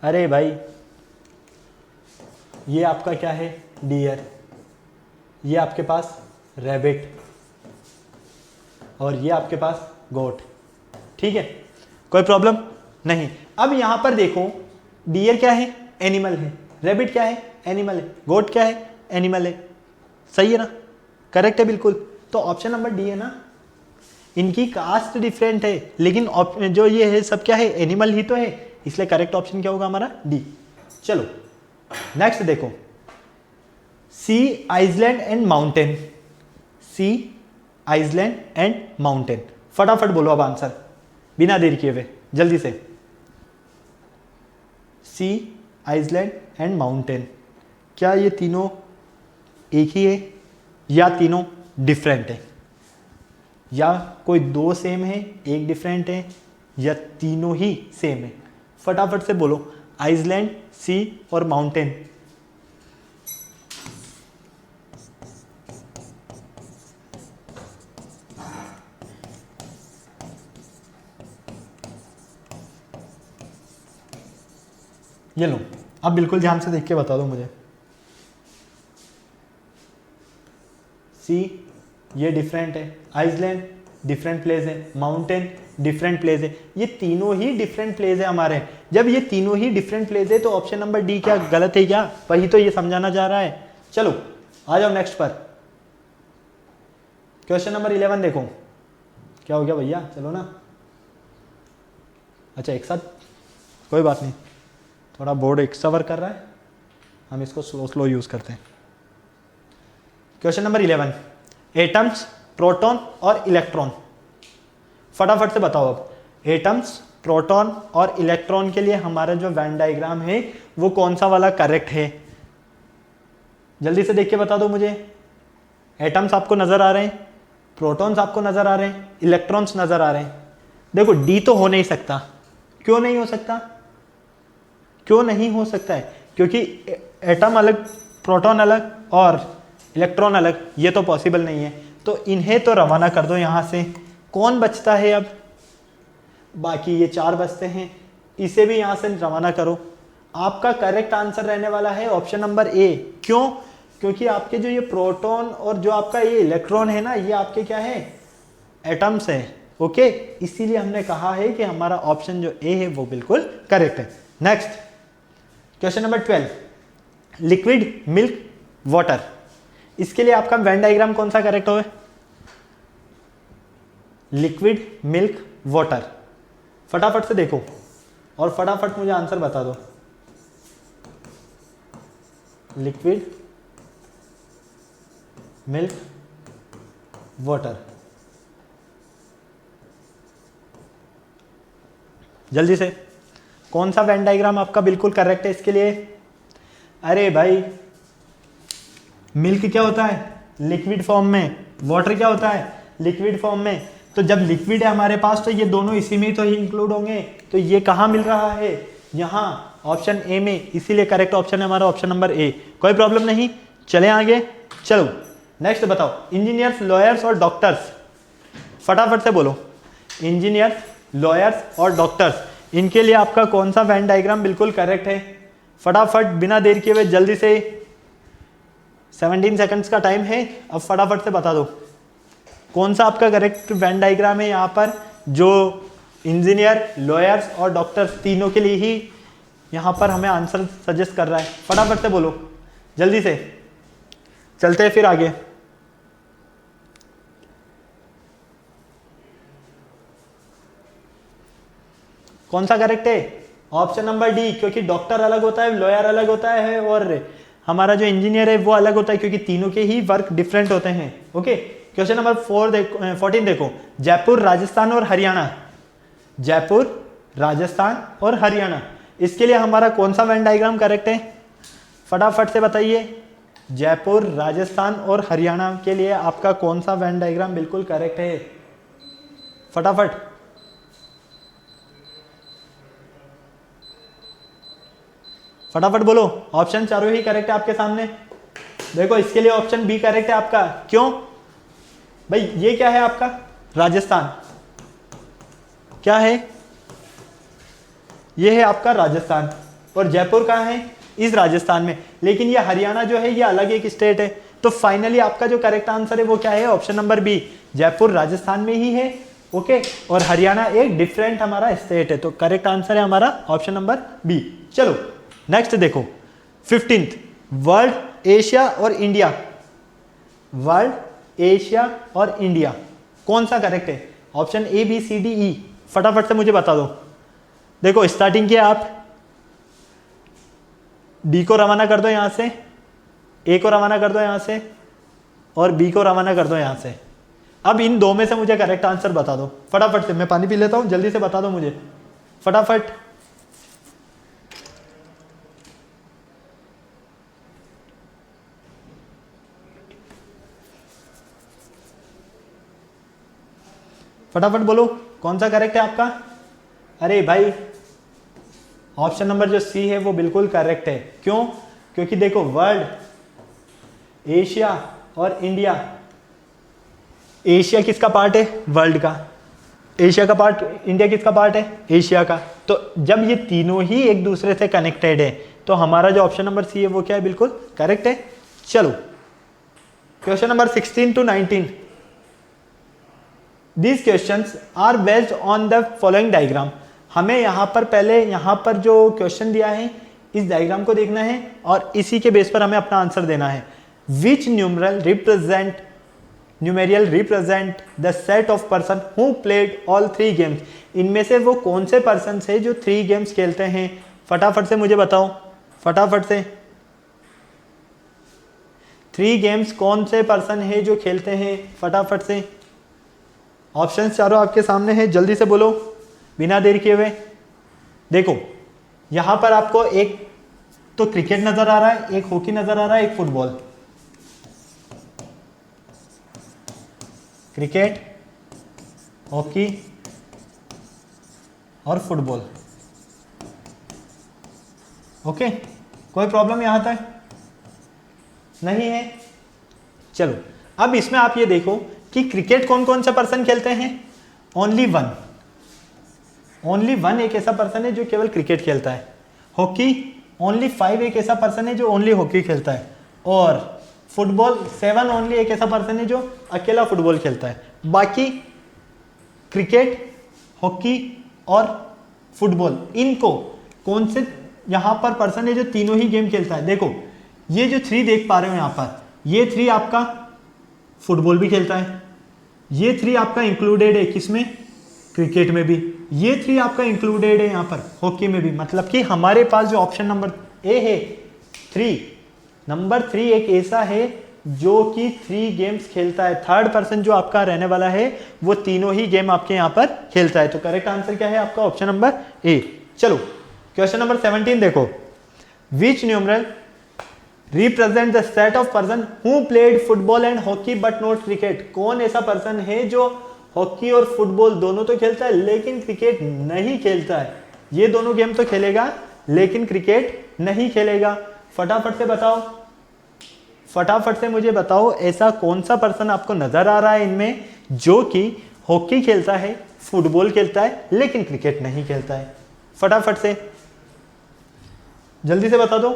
Speaker 1: अरे भाई ये आपका क्या है? डियर, ये आपके पास रैबिट और ये आपके पास गोट। ठीक है, कोई प्रॉब्लम नहीं। अब यहां पर देखो, डियर क्या है? एनिमल है। रैबिट क्या है? एनिमल है। गोट क्या है? एनिमल है। सही है ना? करेक्ट है बिल्कुल। तो ऑप्शन नंबर डी है ना। इनकी कास्ट डिफरेंट है लेकिन जो ये है सब क्या है? एनिमल ही तो है, इसलिए करेक्ट ऑप्शन क्या होगा हमारा? डी। चलो नेक्स्ट देखो, C, Iceland and mountain, C, Iceland and mountain. फटाफट बोलो अब आंसर बिना देर किए हुए जल्दी से। सी, आइसलैंड एंड माउंटेन, क्या ये तीनों एक ही है या तीनों डिफरेंट है, या कोई दो सेम है एक डिफरेंट है, या तीनों ही सेम है? फटाफट से बोलो आइसलैंड, सी और माउंटेन। ये लो, अब बिल्कुल ध्यान से देख के बता दो मुझे। सी ये डिफरेंट है, आइसलैंड डिफरेंट प्लेस है, माउंटेन डिफरेंट प्लेस है, ये तीनों ही डिफरेंट प्लेस है हमारे। जब ये तीनों ही डिफरेंट प्लेस है तो ऑप्शन नंबर डी क्या गलत है क्या? वही तो ये समझाना चाह रहा है। चलो आ जाओ नेक्स्ट पर। क्वेश्चन नंबर 11 देखो। क्या हो गया भैया, चलो ना। अच्छा एक साथ, कोई बात नहीं, थोड़ा बोर्ड एक्स्ट्रा वर्क कर रहा है, हम इसको स्लो स्लो यूज करते हैं। क्वेश्चन नंबर 11, एटम्स, प्रोटॉन और इलेक्ट्रॉन। फटाफट से बताओ अब, एटम्स, प्रोटॉन और इलेक्ट्रॉन के लिए हमारा जो वेन डायग्राम है वो कौन सा वाला करेक्ट है? जल्दी से देख के बता दो मुझे। एटम्स आपको नजर आ रहे हैं, प्रोटॉन्स आपको नजर आ रहे हैं, इलेक्ट्रॉन्स नजर आ रहे हैं। देखो डी तो हो नहीं सकता। क्यों नहीं हो सकता? क्यों नहीं हो सकता है? क्योंकि एटम अलग, प्रोटॉन अलग और इलेक्ट्रॉन अलग, ये तो पॉसिबल नहीं है। तो इन्हें तो रवाना कर दो यहां से। कौन बचता है अब? बाकी ये चार बचते हैं, इसे भी यहां से रवाना करो। आपका करेक्ट आंसर रहने वाला है ऑप्शन नंबर ए। क्यों? क्योंकि आपके जो ये प्रोटॉन और जो आपका ये इलेक्ट्रॉन है ना, ये आपके क्या है? एटम्स है। ओके, इसीलिए हमने कहा है कि हमारा ऑप्शन जो ए है वो बिल्कुल करेक्ट है। Next question number 12, liquid, milk, water. इसके लिए आपका वेन डायग्राम कौन सा करेक्ट होगा? Liquid, milk, water. फटाफट से देखो और फटाफट मुझे आंसर बता दो। लिक्विड, मिल्क, वाटर, जल्दी से। कौन सा वेन डायग्राम आपका बिल्कुल करेक्ट है इसके लिए? अरे भाई, मिल्क क्या होता है? लिक्विड फॉर्म में। वाटर क्या होता है? लिक्विड फॉर्म में। तो जब लिक्विड है हमारे पास तो ये दोनों इसी में तो ही इंक्लूड होंगे। तो ये कहाँ मिल रहा है? यहाँ ऑप्शन ए में। इसीलिए करेक्ट ऑप्शन है हमारा ऑप्शन नंबर ए। कोई प्रॉब्लम नहीं, चले आगे। चलो नेक्स्ट बताओ, इंजीनियर्स, लॉयर्स और डॉक्टर्स। फटाफट से बोलो, इंजीनियर्स, लॉयर्स और डॉक्टर्स, इनके लिए आपका कौन सा वेन डायग्राम बिल्कुल करेक्ट है? फटाफट बिना देर किए हुए जल्दी से, 17 सेकंड्स का टाइम है, अब फटाफट से बता दो कौन सा आपका करेक्ट वेन डायग्राम है यहाँ पर, जो इंजीनियर, लॉयर्स और डॉक्टर्स तीनों के लिए ही यहाँ पर हमें आंसर सजेस्ट कर रहा है। फटाफट से बोलो जल्दी से, चलते हैं फिर आगे। कौन सा करेक्ट है? ऑप्शन नंबर डी, क्योंकि डॉक्टर अलग होता है, लॉयर अलग होता है और हमारा जो इंजीनियर है वो अलग होता है, क्योंकि तीनों के ही वर्क डिफरेंट होते हैं। ओके, क्वेश्चन नंबर 14 देखो, जयपुर, राजस्थान और हरियाणा। जयपुर, राजस्थान और हरियाणा, इसके लिए हमारा कौन सा वेन डायग्राम करेक्ट है? फटाफट से बताइए। जयपुर, राजस्थान और हरियाणा के लिए आपका कौन सा वेन डायग्राम बिल्कुल करेक्ट है? फटाफट। फटाफट बोलो, ऑप्शन चारों ही करेक्ट है आपके सामने। देखो इसके लिए ऑप्शन बी करेक्ट है आपका। क्यों भाई? ये क्या है आपका? राजस्थान। क्या है? ये है आपका राजस्थान, और जयपुर कहाँ है? इस राजस्थान में। लेकिन ये हरियाणा जो है ये अलग एक स्टेट है। तो फाइनली आपका जो करेक्ट आंसर है वो क्या है? Option number B, Jaipur Rajasthan में ही है। ओके, और हरियाणा एक डिफरेंट हमारा स्टेट है। तो करेक्ट आंसर है हमारा ऑप्शन नंबर बी। चलो नेक्स्ट देखो, 15th, वर्ल्ड, एशिया और इंडिया। वर्ल्ड, एशिया और इंडिया, कौन सा करेक्ट है? Option A, B, C, D, E. फटाफट से मुझे बता दो। देखो स्टार्टिंग किया आप, डी को रवाना कर दो यहां से, ए को रवाना कर दो यहां से, और बी को रवाना कर दो यहां से। अब इन दो में से मुझे करेक्ट आंसर बता दो फटाफट से। मैं पानी पी लेता हूं, जल्दी से बता दो मुझे फटाफट। फटाफट बोलो कौन सा करेक्ट है आपका। अरे भाई ऑप्शन नंबर जो सी है वो बिल्कुल करेक्ट है। क्यों? क्योंकि देखो वर्ल्ड, एशिया और इंडिया, एशिया किसका पार्ट है? वर्ल्ड का। एशिया का पार्ट, इंडिया किसका पार्ट है? एशिया का। तो जब ये तीनों ही एक दूसरे से कनेक्टेड है तो हमारा जो ऑप्शन नंबर सी है वो क्या है? बिल्कुल करेक्ट है। चलो question number 16 to 19। These questions are based on the following diagram। हमें यहाँ पर पहले यहाँ पर जो क्वेश्चन दिया है इस डायग्राम को देखना है और इसी के बेस पर हमें अपना आंसर देना है। Which numerial represent the set of person who played all 3 games। इनमें से वो कौन से पर्सन है जो 3 गेम्स खेलते हैं? फटाफट से मुझे बताओ, फटाफट से। 3 गेम्स कौन से पर्सन है जो खेलते हैं? फटाफट से। ऑप्शंस चारों आपके सामने हैं, जल्दी से बोलो बिना देर किए हुए। देखो यहां पर आपको एक तो क्रिकेट नजर आ रहा है, एक हॉकी नजर आ रहा है, एक फुटबॉल। क्रिकेट, हॉकी और फुटबॉल। ओके, कोई प्रॉब्लम यहां तक नहीं है? चलो अब इसमें आप ये देखो कि क्रिकेट कौन कौन से पर्सन खेलते हैं? ओनली वन एक ऐसा पर्सन है जो केवल क्रिकेट खेलता है। हॉकी ओनली 5 एक ऐसा पर्सन है जो ओनली हॉकी खेलता है। और फुटबॉल 7 ओनली एक ऐसा पर्सन है जो अकेला फुटबॉल खेलता है। बाकी क्रिकेट, हॉकी और फुटबॉल, इनको कौन से यहां पर पर्सन है जो तीनों ही गेम खेलता है? देखो ये जो 3 देख पा रहे हो यहां पर, ये 3 आपका फुटबॉल भी खेलता है, ये 3 आपका इंक्लूडेड है किसमें? क्रिकेट में भी, ये 3 आपका इंक्लूडेड है यहां पर हॉकी में भी। मतलब कि हमारे पास जो ऑप्शन नंबर ए है 3, नंबर 3 एक ऐसा है जो कि 3 गेम्स खेलता है। थर्ड पर्सन जो आपका रहने वाला है वो तीनों ही गेम आपके यहां पर खेलता है। तो करेक्ट आंसर क्या है आपका? Option number A. चलो क्वेश्चन नंबर 17 देखो। Which numeral represent the set of person who played football and hockey but not cricket. कौन ऐसा पर्सन है जो हॉकी और फुटबॉल दोनों तो खेलता है लेकिन क्रिकेट नहीं खेलता है? ये दोनों गेम तो खेलेगा लेकिन क्रिकेट नहीं खेलेगा। फटाफट से बताओ, फटाफट से मुझे बताओ ऐसा कौन सा पर्सन आपको नजर आ रहा है इनमें जो कि हॉकी खेलता है, फुटबॉल खेलता है लेकिन क्रिकेट नहीं खेलता है? फटाफट से जल्दी से बता दो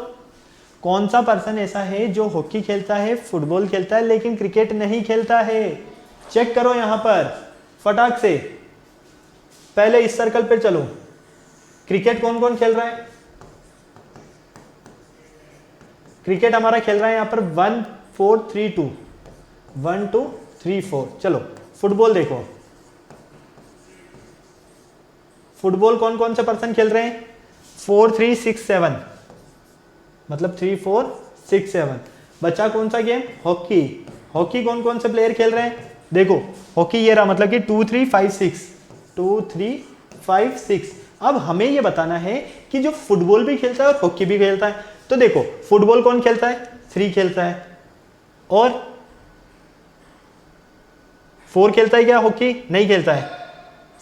Speaker 1: कौन सा पर्सन ऐसा है जो हॉकी खेलता है, फुटबॉल खेलता है लेकिन क्रिकेट नहीं खेलता है? चेक करो यहां पर फटाक से। पहले इस सर्कल पे चलो, क्रिकेट कौन कौन खेल रहा है? क्रिकेट हमारा खेल रहा है यहां पर 1 4 3 2, 1 2 3 4। चलो फुटबॉल देखो, फुटबॉल कौन कौन से पर्सन खेल रहे हैं? 4 3 6 7, मतलब 3 4 6 7। बचा कौन सा गेम? हॉकी। हॉकी कौन कौन से प्लेयर खेल रहे हैं? देखो हॉकी ये रहा, मतलब कि 2 3 5 6, 2 3 5 6। अब हमें ये बताना है कि जो फुटबॉल भी खेलता है और हॉकी भी खेलता है। तो देखो फुटबॉल कौन खेलता है? 3 खेलता है। और 4 खेलता है क्या? हॉकी नहीं खेलता है।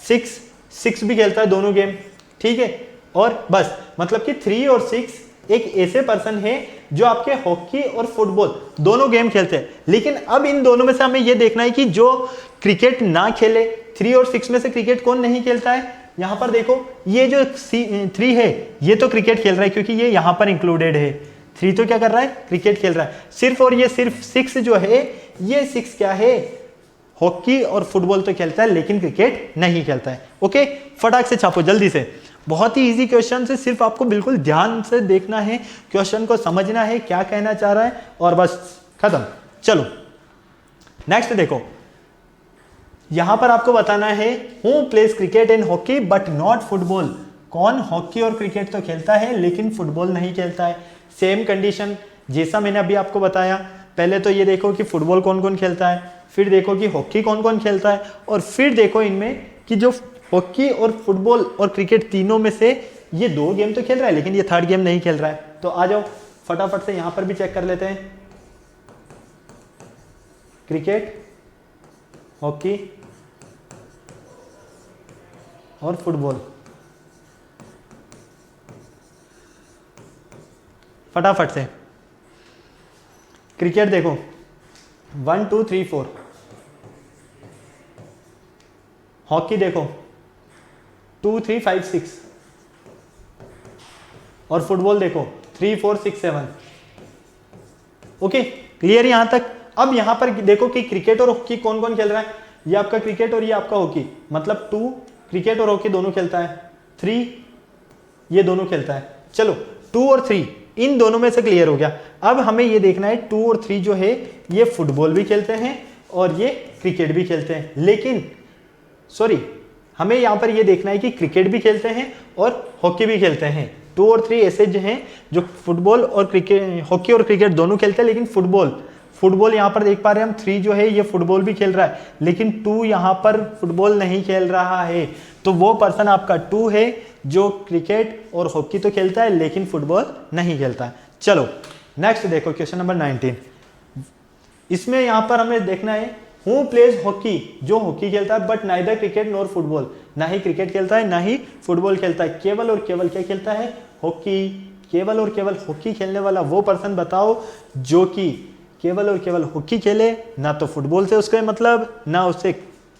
Speaker 1: 6 भी खेलता है दोनों गेम, ठीक है। और बस मतलब कि 3 और 6 एक ऐसे पर्सन है जो आपके हॉकी और फुटबॉल दोनों गेम खेलते हैं। लेकिन अब इन दोनों में से हमें यह देखना है कि जो क्रिकेट ना खेले, 3 और 6 में से क्रिकेट कौन नहीं खेलता है? यहां पर देखो ये जो 3 है ये तो क्रिकेट खेल रहा है क्योंकि ये यहां पर इंक्लूडेड है। 3 तो क्या कर रहा है? क्रिकेट खेल रहा है सिर्फ। और ये सिर्फ 6 जो है, ये 6 क्या है? हॉकी और फुटबॉल तो खेलता है लेकिन क्रिकेट नहीं खेलता है। ओके, फटाक से छापो जल्दी से। बहुत ही इजी क्वेश्चन है, सिर्फ आपको बिल्कुल ध्यान से देखना है, क्वेश्चन को समझना है क्या कहना चाह रहा है और बस खत्म। चलो नेक्स्ट देखो, यहां पर आपको बताना है who plays cricket and hockey but not football. कौन हॉकी और क्रिकेट तो खेलता है लेकिन फुटबॉल नहीं खेलता है? सेम कंडीशन जैसा मैंने अभी आपको बताया। पहले तो ये देखो कि फुटबॉल कौन कौन खेलता है, फिर देखो कि हॉकी कौन कौन खेलता है, और फिर देखो इनमें कि जो हॉकी और फुटबॉल और क्रिकेट तीनों में से ये 2 गेम तो खेल रहा है लेकिन ये 3rd गेम नहीं खेल रहा है। तो आ जाओ फटाफट से यहां पर भी चेक कर लेते हैं, क्रिकेट, हॉकी और फुटबॉल। फटाफट से क्रिकेट देखो 1 2 3 4, हॉकी देखो 2 3 5 6, और फुटबॉल देखो 3 4 6 7। ओके, क्लियर यहां तक। अब यहां पर देखो कि क्रिकेट और हॉकी कौन कौन खेल रहा है, ये आपका क्रिकेट और ये आपका हॉकी, मतलब 2 क्रिकेट और हॉकी दोनों खेलता है, 3 ये दोनों खेलता है। चलो 2 और 3 इन दोनों में से क्लियर हो गया। अब हमें ये देखना है 2 और 3 जो है ये फुटबॉल भी खेलते हैं और ये क्रिकेट भी खेलते हैं, लेकिन सॉरी हमें यहां पर ये देखना है कि क्रिकेट भी खेलते हैं और हॉकी भी खेलते हैं। 2 और 3 ऐसे जो हैं जो फुटबॉल और क्रिकेट, हॉकी और क्रिकेट दोनों खेलते हैं, लेकिन फुटबॉल यहां पर देख पा रहे हैं हम 3 जो है ये फुटबॉल भी खेल रहा है, लेकिन 2 यहां पर फुटबॉल नहीं खेल रहा है। तो वो पर्सन आपका 2 है जो क्रिकेट और हॉकी तो खेलता है लेकिन फुटबॉल नहीं खेलता है। चलो नेक्स्ट देखो क्वेश्चन नंबर 19। इसमें यहां पर हमें देखना है हु प्लेज हॉकी, जो हॉकी खेलता है but neither cricket nor football, ना ही क्रिकेट खेलता है ना ही फुटबॉल खेलता है, केवल और केवल क्या खेलता है, हॉकी। केवल और केवल हॉकी खेलने वाला वो पर्सन बताओ जो कि केवल और केवल हॉकी खेले, ना तो फुटबॉल से उसका मतलब, ना उससे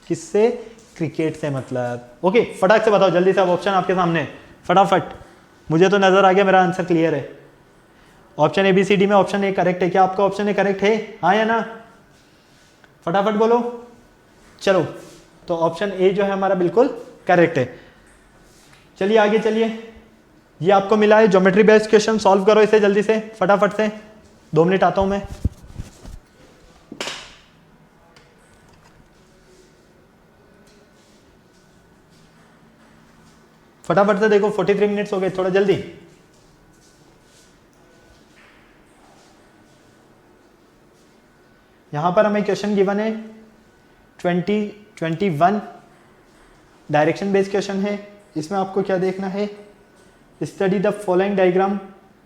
Speaker 1: किससे, क्रिकेट से मतलब। ओके फटाक से बताओ जल्दी से, अब ऑप्शन आपके सामने फटाफट, मुझे तो नजर आ गया मेरा आंसर क्लियर है। ऑप्शन ABCD में ऑप्शन ए करेक्ट है, क्या आपका ऑप्शन ए करेक्ट है, हाँ या ना, फटाफट बोलो। चलो तो ऑप्शन ए जो है हमारा बिल्कुल करेक्ट है। चलिए आगे चलिए, ये आपको मिला है ज्योमेट्री बेस्ड क्वेश्चन, सॉल्व करो इसे जल्दी से फटाफट से, 2 मिनट आता हूं मैं। फटाफट से देखो 43 मिनट्स हो गए, थोड़ा जल्दी। यहां पर हमें क्वेश्चन गिवन है 21 डायरेक्शन बेस्ड क्वेश्चन है। इसमें आपको क्या देखना है, study the following diagram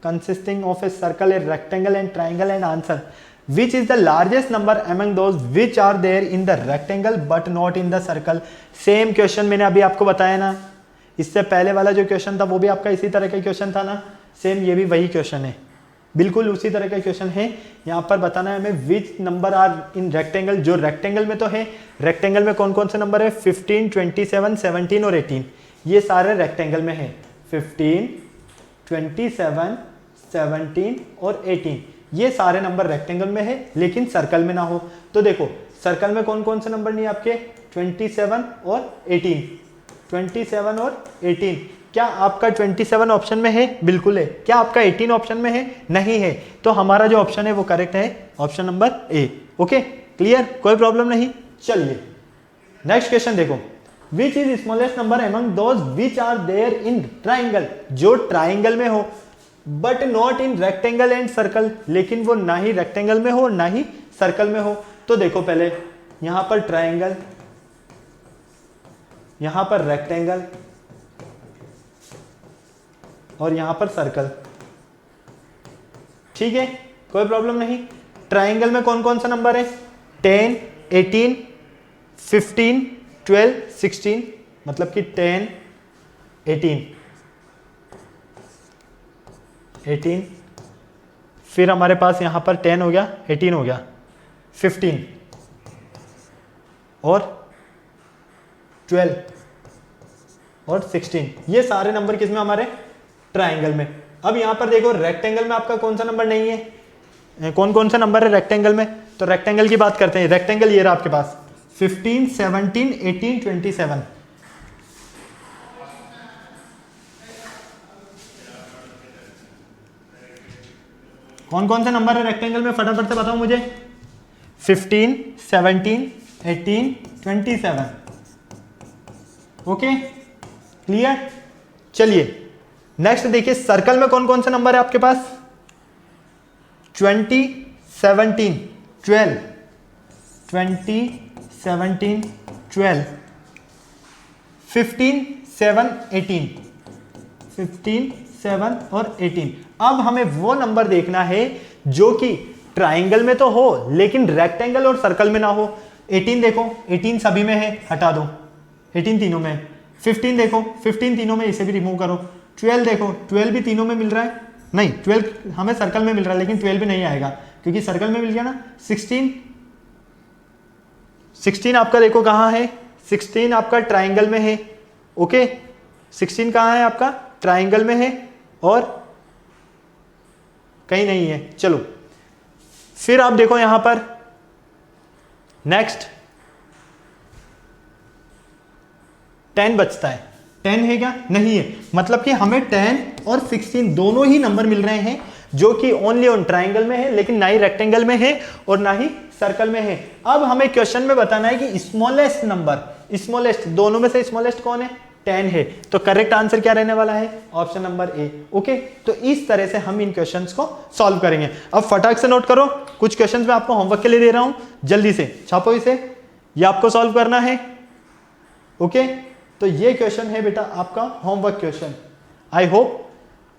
Speaker 1: consisting of a circle, a rectangle and triangle and answer which is the largest number among those which are there in the rectangle but not in the circle. Same question मैंने अभी आपको बताया ना, इससे पहले वाला जो question था वो भी आपका इसी तरह का क्वेश्चन था ना, सेम ये भी वही क्वेश्चन है, बिल्कुल उसी तरह का क्वेश्चन है। यहाँ पर बताना है हमें which number are in rectangle, जो रेक्टेंगल में तो है, रेक्टेंगल में कौन कौन से नंबर है, 15 27 17 और 18, ये सारे रेक्टेंगल में है। 15 27 17 और 18 ये सारे नंबर रेक्टेंगल में है, लेकिन सर्कल में ना हो। तो देखो सर्कल में कौन कौन से नंबर नहीं आपके, 27 और 18, 27 और 18। क्या आपका 27 ऑप्शन में है, बिल्कुल है। क्या आपका 18 ऑप्शन में है, नहीं है। तो हमारा जो ऑप्शन है वो करेक्ट है, option number A. Okay clear, कोई प्रॉब्लम नहीं। चलिए नेक्स्ट क्वेश्चन देखो, which is smallest number among those which are there in triangle, जो ट्राइंगल में हो but not in rectangle and circle, लेकिन वो ना ही रेक्टेंगल में हो ना ही सर्कल में हो। तो देखो पहले यहां पर ट्राइंगल, यहां पर रेक्टेंगल और यहां पर सर्कल, ठीक है कोई प्रॉब्लम नहीं। ट्राइंगल में कौन कौन सा नंबर है, 10 18 15 12 16, मतलब कि 10 18, फिर हमारे पास यहां पर 10 हो गया, 18 हो गया, 15 और 12 और 16, ये सारे नंबर किसमें हमारे, ट्राइंगल में। अब यहां पर देखो रेक्टेंगल में आपका कौन सा नंबर नहीं है, कौन कौन सा नंबर है रेक्टेंगल में, तो रेक्टेंगल की बात करते हैं। रेक्टेंगल ये रहा आपके पास 15 17 18 27, कौन कौन से नंबर है रेक्टेंगल में, फटाफट से बताओ मुझे, 15 17 18 27। Okay clear. चलिए नेक्स्ट देखिए सर्कल में कौन कौन से नंबर है आपके पास, 20 17 12 20 17 12 15 7 18 15 7 और 18। अब हमें वो नंबर देखना है जो कि ट्राइंगल में तो हो लेकिन रेक्टेंगल और सर्कल में ना हो। 18 देखो, 18 सभी में है, हटा दो, 18 तीनों में। 15 देखो, 15 तीनों में, इसे भी रिमूव करो। 12 देखो, 12 भी तीनों में मिल रहा है, नहीं 12 हमें सर्कल में मिल रहा है लेकिन 12 भी नहीं आएगा क्योंकि सर्कल में मिल गया ना। 16 आपका देखो कहाँ है, 16 आपका ट्राइंगल में है। ओके 16 कहाँ है आपका, ट्राइंगल में है और कहीं नहीं है। चलो फिर आप देखो यहां पर नेक्स्ट 10 बचता है। 10 है क्या, नहीं है, मतलब कि हमें 10 और 16 दोनों ही नंबर मिल रहे हैं जो कि ओनली ऑन ट्राइंगल में है लेकिन ना ही रेक्टेंगल में है और ना ही सर्कल में है। अब हमें क्वेश्चन में बताना है कि स्मॉलेस्ट नंबर, स्मॉलेस्ट दोनों में से स्मॉलेस्ट कौन है, 10 है। तो करेक्ट आंसर क्या रहने वाला है, ऑप्शन नंबर ए। ओके तो इस तरह से हम इन क्वेश्चंस को सॉल्व करेंगे। अब फटाक से नोट करो, कुछ क्वेश्चंस मैं आपको होमवर्क के लिए दे रहा हूं, जल्दी से छापो इसे, ये आपको सॉल्व करना है। ओके तो ये क्वेश्चन है बेटा आपका होमवर्क क्वेश्चन। आई होप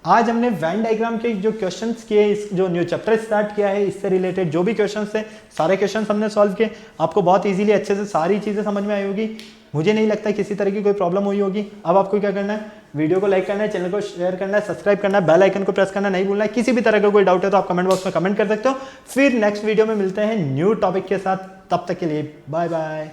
Speaker 1: आज हमने वेन डायग्राम के जो क्वेश्चंस किए, इस जो न्यू चैप्टर स्टार्ट किया है इससे रिलेटेड जो भी क्वेश्चंस थे सारे क्वेश्चंस हमने सॉल्व किए। आपको बहुत इजीली अच्छे से सारी चीजें समझ में आई होगी। मुझे नहीं लगता किसी तरह की कोई प्रॉब्लम हुई होगी। अब आपको क्या करना है, वीडियो को लाइक करना है, चैनल को शेयर करना है, सब्सक्राइब करना है, बेल आइकन को प्रेस करना नहीं भूलना है। किसी भी तरह का कोई डाउट है तो आप कमेंट बॉक्स में कमेंट कर सकते हो। फिर नेक्स्ट वीडियो में मिलते हैं न्यू टॉपिक के साथ, तब तक के लिए बाय बाय।